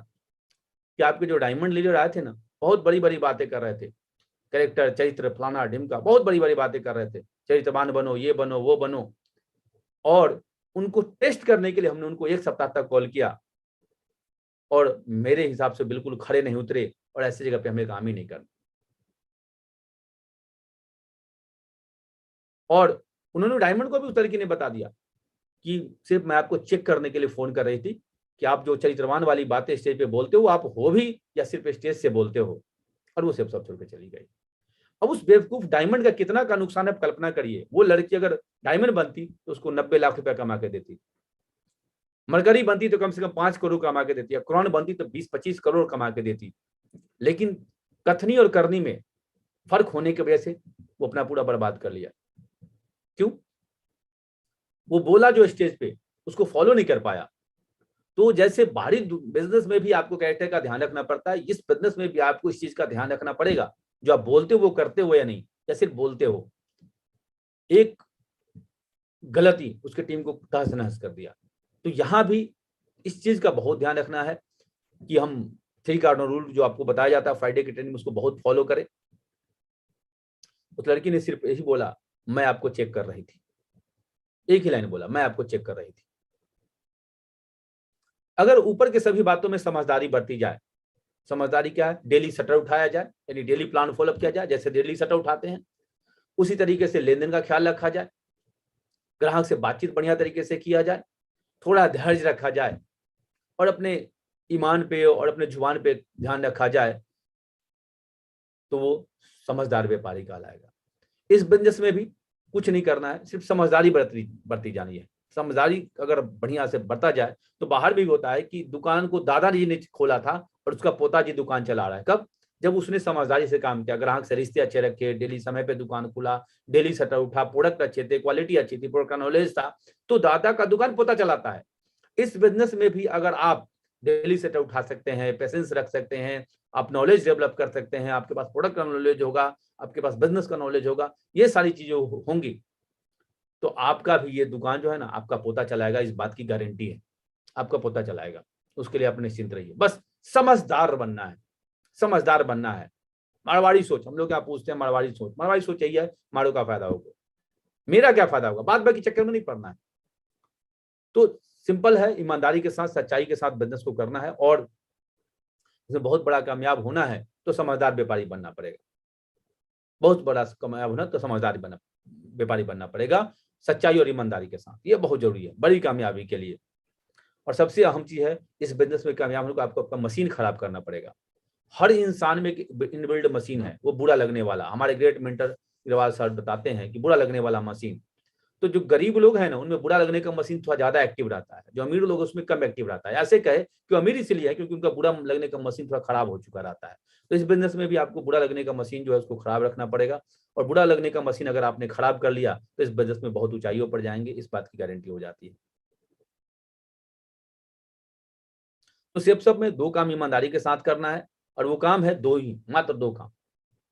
कि आपके जो डायमंड लीडर आए थे ना, बहुत बड़ी बड़ी बातें कर रहे थे, कैरेक्टर, चरित्र, फलाना ढिमका, बहुत बड़ी बड़ी बातें कर रहे थे, चरित्रवान बनो, ये बनो, वो बनो। और उनको टेस्ट करने के लिए हमने उनको एक सप्ताह तक कॉल किया, और मेरे हिसाब से बिल्कुल खड़े नहीं उतरे, और ऐसी जगह पे हमें काम ही नहीं करना। और उन्होंने डायमंड को भी उस लड़की ने बता दिया कि सिर्फ मैं आपको चेक करने के लिए फोन कर रही थी कि आप जो चरित्रवान वाली बातें स्टेज पे बोलते हो, आप हो भी या सिर्फ स्टेज से बोलते हो। और वो सब छोड़ के चली गई। अब उस बेवकूफ डायमंड का कितना का नुकसान है, आप कल्पना करिए। वो लड़की अगर डायमंड बनती तो उसको 90 लाख रुपया कमा के देती, मरकरी बनती तो कम से कम 5 करोड़ कमा के देती, क्राउन बनती तो 20-25 करोड़ कमा के देती। लेकिन कथनी और करनी में फर्क होने की वजह से वो अपना पूरा बर्बाद कर लिया। क्यों? वो बोला जो स्टेज पे, उसको फॉलो नहीं कर पाया। तो जैसे बाहरी बिजनेस में भी आपको कैरेक्टर का ध्यान रखना पड़ता है, इस बिजनेस में भी आपको इस चीज का ध्यान रखना पड़ेगा, जो आप बोलते हो वो करते हो या नहीं, या सिर्फ बोलते हो। एक गलती उसकी टीम को तहस नहस कर दिया। तो यहां भी इस चीज का बहुत ध्यान रखना है कि हम 3 कार्डिनल रूल जो आपको बताया जाता है फ्राइडे की ट्रेनिंग में, उसको बहुत फॉलो करें। उस लड़की ने सिर्फ यही बोला, मैं आपको चेक कर रही थी, एक ही लाइन बोला, मैं आपको चेक कर रही थी। अगर ऊपर के सभी बातों में समझदारी बरती जाए, समझदारी क्या है, डेली शटर उठाया जाए, यानी डेली प्लान फॉलोअप किया जाए, जैसे डेली शटर उठाते हैं उसी तरीके से लेन देन का ख्याल रखा जाए, ग्राहक से बातचीत बढ़िया तरीके से किया जाए, थोड़ा धैर्य रखा जाए, और अपने ईमान पे और अपने जुबान पे ध्यान रखा जाए, तो वो समझदार व्यापारी कहलाएगा। इस बिजनेस में भी कुछ नहीं करना है, सिर्फ समझदारी बरती जानी है। समझदारी अगर बढ़िया से बरता जाए तो बाहर भी होता है कि दुकान को दादाजी ने खोला था और उसका पोताजी दुकान चला रहा है। कब? जब उसने समझदारी से काम किया, ग्राहक से रिश्ते अच्छे रखे, डेली समय पे दुकान खुला, डेली शटर उठा, प्रोडक्ट अच्छे थे, क्वालिटी अच्छी थी, प्रोडक्ट का नॉलेज था, तो दादा का दुकान पोता चलाता है। इस बिजनेस में भी अगर आप डेली शटर उठा सकते हैं, पेशेंस रख सकते हैं, आप नॉलेज डेवलप कर सकते हैं, आपके पास प्रोडक्ट का नॉलेज होगा, आपके पास बिजनेस का नॉलेज होगा, ये सारी चीजें होंगी, तो आपका भी ये दुकान जो है ना, आपका पोता चलाएगा, इस बात की गारंटी है, आपका पोता चलाएगा। उसके लिए आप निश्चिंत रहिए। बस समझदार बनना है, समझदार बनना है। मारवाड़ी सोच, हम लोग क्या पूछते हैं, मारवाड़ी सोच यही है, मारो का फायदा होगा, मेरा क्या फायदा होगा, बात बाकी चक्कर में नहीं पड़ना है। तो सिंपल है, ईमानदारी के साथ, सच्चाई के साथ बिजनेस को करना है, और इसमें बहुत बड़ा कामयाब होना है तो समझदार व्यापारी बनना पड़ेगा। बहुत बड़ा कामयाब होना तो समझदार व्यापारी बनना पड़ेगा, सच्चाई और ईमानदारी के साथ। ये बहुत जरूरी है बड़ी कामयाबी के लिए। और सबसे अहम चीज है, इस बिजनेस में कामयाब होने को आपको आपका मशीन खराब करना पड़ेगा। हर इंसान में इनबिल्ड मशीन है, वो बुरा लगने वाला। हमारे ग्रेट मेंटर अग्रवाल सर बताते हैं कि बुरा लगने वाला मशीन। तो जो गरीब लोग हैं ना, उनमें बुरा लगने का मशीन थोड़ा ज्यादा एक्टिव रहता है, जो अमीर लोग उसमें कम एक्टिव रहता है। ऐसे कहे कि अमीर इसलिए है क्योंकि उनका बुरा लगने का मशीन थोड़ा खराब हो चुका रहता है। तो इस बिजनेस में भी आपको बुरा लगने का मशीन जो है उसको खराब रखना पड़ेगा, और बुरा लगने का मशीन अगर आपने खराब कर लिया तो इस बिजनेस में बहुत ऊंचाइयों पर जाएंगे, इस बात की गारंटी हो जाती है। तो सब में 2 काम ईमानदारी के साथ करना है, और वो काम है 2 ही, मात्र 2 काम।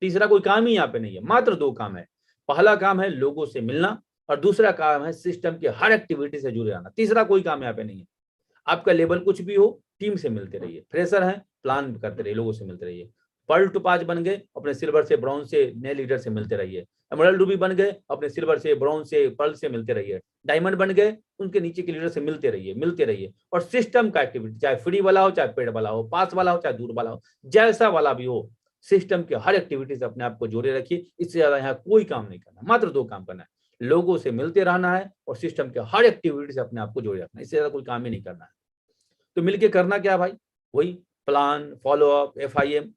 तीसरा कोई काम ही यहाँ पे नहीं है, मात्र 2 काम है। पहला काम है लोगों से मिलना, और दूसरा काम है सिस्टम के हर एक्टिविटी से जुड़े रहना। तीसरा कोई काम यहाँ पे नहीं है। आपका लेवल कुछ भी हो, टीम से मिलते रहिए। फ्रेशर है, प्लान करते रहिए, लोगों से मिलते रहिए। पर्ल टोपाज बन गए, अपने सिल्वर से ब्राउन से नए लीडर से मिलते रहिए। एमराल्ड रूबी बन गए, अपने सिल्वर से ब्राउन से पर्ल से मिलते रहिए। डायमंड बन गए, उनके नीचे के लीडर से मिलते रहिए। और सिस्टम का एक्टिविटी, चाहे फ्री वाला हो, चाहे पेड वाला हो, पास वाला हो, चाहे दूर वाला हो, जैसा वाला भी हो, सिस्टम के हर एक्टिविटी से अपने आप को जोड़े रखिए। इससे ज्यादा यहाँ कोई काम नहीं करना, मात्र 2 काम करना है, लोगों से मिलते रहना है और सिस्टम के हर एक्टिविटी से अपने आप को जोड़े रखना है। इससे ज्यादा कोई काम ही नहीं करना है। तो मिलके करना क्या भाई, वही प्लान, फॉलोअप, FIM।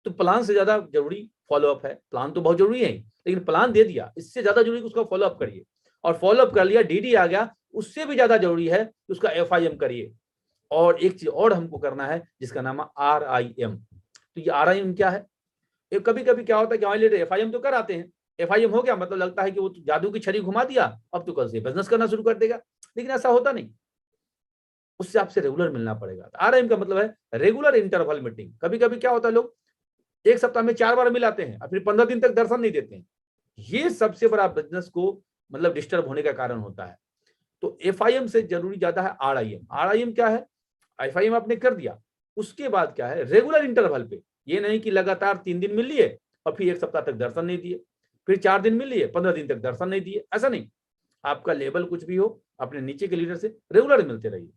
तो प्लान से ज्यादा जरूरी फॉलोअप है। प्लान तो बहुत जरूरी है, लेकिन प्लान दे दिया, इससे ज्यादा जरूरी उसका फॉलोअप करिए। और फॉलोअप कर लिया, DD आ गया, उससे भी ज्यादा जरूरी है कि उसका FIM करिए। और एक चीज और हमको करना है जिसका नाम है RIM। तो ये RIM क्या है? कभी कभी क्या होता है कि हमारे लीडर FIM तो कर आते हैं, FIM हो गया मतलब लगता है कि वो जादू की छड़ी घुमा दिया, अब तो कल से बिजनेस करना शुरू कर देगा। लेकिन ऐसा होता नहीं, उससे आपसे रेगुलर मिलना पड़ेगा। RIM का मतलब है रेगुलर इंटरवल मीटिंग। कभी कभी क्या होता है, लोग एक सप्ताह में 4 बार मिलाते हैं और फिर 15 दिन तक दर्शन नहीं देते हैं। ये सबसे बड़ा बिजनेस को मतलब डिस्टर्ब होने का कारण होता है। तो FIM से जरूरी ज्यादा है RIM। RIM क्या है? FIM आपने कर दिया, उसके बाद क्या है, रेगुलर इंटरवल पे। ये नहीं कि लगातार 3 दिन मिल लिए और फिर 1 सप्ताह तक दर्शन नहीं दिए, फिर 4 दिन मिल लिए, 15 दिन तक दर्शन नहीं दिए, ऐसा नहीं। आपका लेवल कुछ भी हो, अपने नीचे के लीडर से रेगुलर मिलते रहिए,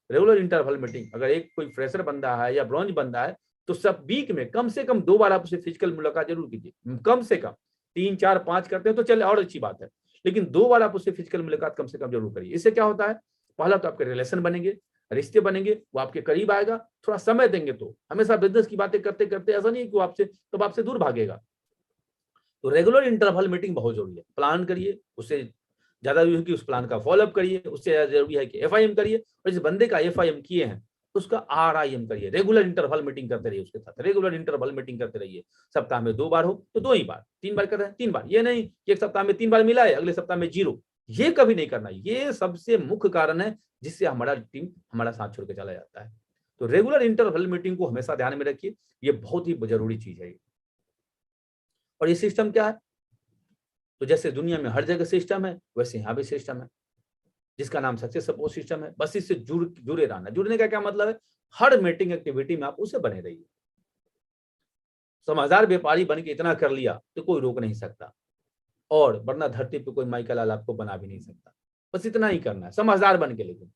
रेगुलर इंटरवल मीटिंग। अगर एक कोई फ्रेशर बंदा है या ब्रॉन्ज बंदा है तो सब वीक में कम से कम 2 बार आप उसे फिजिकल मुलाकात जरूर कीजिए। कम से कम 3, 4, 5 करते हैं तो चले और अच्छी बात है, लेकिन 2 बार आप उससे फिजिकल मुलाकात कम से कम जरूर करिए। इससे क्या होता है, पहला तो आपके रिलेशन बनेंगे, रिश्ते बनेंगे, वो आपके करीब आएगा। थोड़ा समय देंगे तो हमेशा बिजनेस की बातें करते करते ऐसा नहीं कि वो आपसे दूर भागेगा। तो रेगुलर इंटरवल मीटिंग बहुत जरूरी है। प्लान करिए, उससे ज्यादा जरूरी है कि उस प्लान का फॉलोअप करिए, उससे ज्यादा जरूरी है कि FIM करिए। और जिस बंदे का FIM किए हैं उसका RIM करिए। रेगुलर इंटरवल मीटिंग करते रहिए, उसके साथ रेगुलर इंटरवल मीटिंग करते रहिए। सप्ताह में 2 बार हो तो 2 ही बार, 3 बार कर रहे हैं 3 बार। ये नहीं कि एक सप्ताह में 3 बार मिला है, अगले सप्ताह में 0। ये कभी नहीं करना। ये सबसे मुख्य कारण है जिससे हमारा टीम हमारा साथ छोड़ के चला जाता है। तो रेगुलर इंटरवल मीटिंग को हमेशा ध्यान में रखिए, ये बहुत ही जरूरी चीज है। और ये सिस्टम क्या है, तो जैसे दुनिया में हर जगह सिस्टम है, वैसे यहाँ भी सिस्टम है जिसका नाम सक्सेस सपोर्ट सिस्टम है। बस इससे जुड़े रहना। जुड़ने का क्या मतलब है, हर मीटिंग एक्टिविटी में आप उसे बने रहिए। समझदार व्यापारी बन के इतना कर लिया तो कोई रोक नहीं सकता, और वरना धरती पे कोई माइकल लाल आपको बना भी नहीं सकता। बस इतना ही करना है, समझदार बन के। लेकिन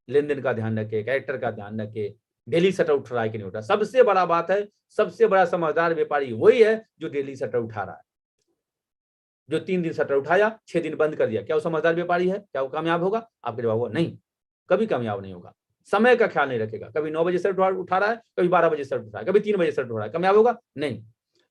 लेन देन का ध्यान रखे, कैरेक्टर का ध्यान रखे, डेली शटर उठ रहा है कि नहीं उठ रहा। सबसे बड़ा बात है, सबसे बड़ा समझदार व्यापारी वही है जो डेली शटर उठा रहा है। जो 3 दिन शटर उठाया, 6 दिन बंद कर दिया, क्या वो समझदार व्यापारी है? क्या वो कामयाब होगा? आपके जवाब होगा नहीं, कभी कामयाब नहीं होगा। समय का ख्याल नहीं रखेगा, कभी 9 बजे शटर उठा रहा है, कभी 12 बजे शटर उठा रहा है, कभी 3 बजे शटर उठा रहा है, कामयाब होगा नहीं।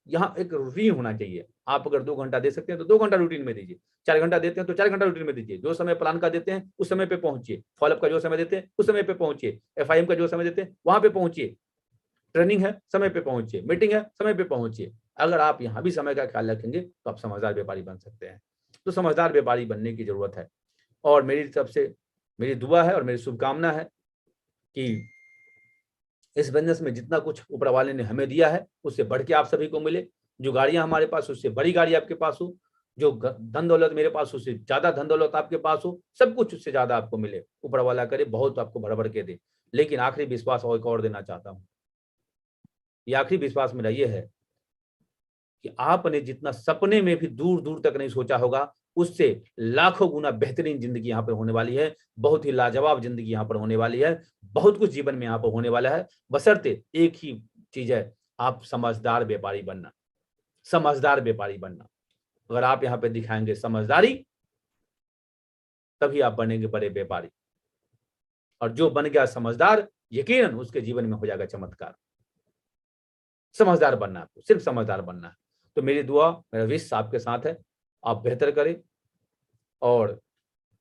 यहाँ एक रूटीन होना चाहिए। आप अगर 2 घंटा दे सकते हैं तो 2 घंटा रूटीन में दीजिए, 4 घंटा देते हैं तो 4 घंटा रूटीन में दीजिए। जो समय प्लान का देते हैं उस समय पे पहुंचिए, फॉलोअप का जो समय देते हैं उस समय पे पहुंचिए, FIM का जो समय देते हैं वहां पे पहुंचिए, ट्रेनिंग है समय पे पहुंचिए, मीटिंग है समय पे पहुंचिए। अगर आप यहाँ भी समय का ख्याल रखेंगे तो आप समझदार व्यापारी बन सकते हैं। तो समझदार व्यापारी बनने की जरूरत है। और मेरी तरफ से मेरी दुआ है और मेरी शुभकामना है कि इस बिजनेस में जितना कुछ ऊपर वाले ने हमें दिया है उससे बढ़ के आप सभी को मिले। जो गाड़ियां हमारे पास उससे बड़ी गाड़ी आपके पास हो, जो धन दौलत मेरे पास उससे ज्यादा धन दौलत आपके पास हो, सब कुछ उससे ज्यादा आपको मिले। ऊपर वाला करे बहुत आपको भर भर के दे। लेकिन आखिरी विश्वास और देना चाहता हूँ। ये आखिरी विश्वास मेरा ये है कि आपने जितना सपने में भी दूर दूर तक नहीं सोचा होगा, उससे लाखों गुना बेहतरीन जिंदगी यहाँ पर होने वाली है। बहुत ही लाजवाब जिंदगी यहाँ पर होने वाली है। बहुत कुछ जीवन में यहाँ पर होने वाला है। बशर्ते एक ही चीज है, आप समझदार व्यापारी बनना। समझदार व्यापारी बनना। अगर आप यहाँ पे दिखाएंगे समझदारी, तभी आप बनेंगे बड़े व्यापारी। और जो बन गया समझदार, यकीनन उसके जीवन में हो जाएगा चमत्कार। समझदार बनना, आपको सिर्फ समझदार बनना है। तो मेरी दुआ, मेरा विश आपके साथ है, आप बेहतर करें। और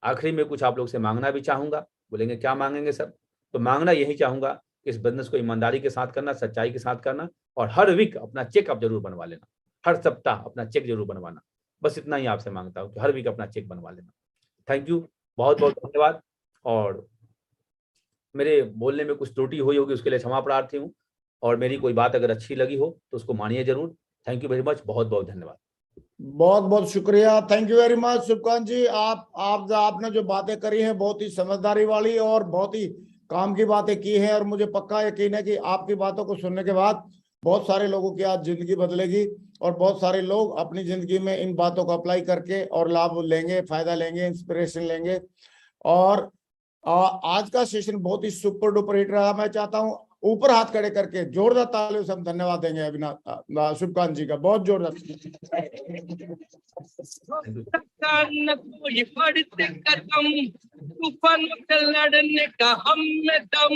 आखिरी में कुछ आप लोग से मांगना भी चाहूंगा। बोलेंगे क्या मांगेंगे सर? तो मांगना यही चाहूंगा कि इस बिजनेस को ईमानदारी के साथ करना, सच्चाई के साथ करना, और हर वीक अपना चेक आप जरूर बनवा लेना। हर सप्ताह अपना चेक जरूर बनवाना। बस इतना ही आपसे मांगता हूँ कि हर वीक अपना चेक बनवा लेना। थैंक यू, बहुत बहुत धन्यवाद। और मेरे बोलने में कुछ त्रुटि हुई होगी उसके लिए क्षमा प्रार्थी हूँ। और मेरी कोई बात अगर अच्छी लगी हो तो उसको मानिए जरूर। थैंक यू वेरी मच, बहुत बहुत धन्यवाद। बहुत बहुत शुक्रिया, thank you very much Shubhkant जी। आपने जो बातें करी हैं बहुत ही समझदारी वाली और बहुत ही काम की बातें की है और मुझे पक्का यकीन है कि आपकी बातों को सुनने के बाद बहुत सारे लोगों की आज जिंदगी बदलेगी और बहुत सारे लोग अपनी जिंदगी में इन बातों को अप्लाई करके और लाभ लेंगे, फायदा लेंगे, इंस्पिरेशन लेंगे। और आज का सेशन बहुत ही सुपर डुपर हिट रहा। मैं चाहता हूं ऊपर हाथ खड़े करके जोरदार तालियों से हम धन्यवाद देंगे अविनाश शुभकांत जी का, बहुत जोरदार। न कोई बढ़ते कदम, तूफान से लड़ने का हम में दम,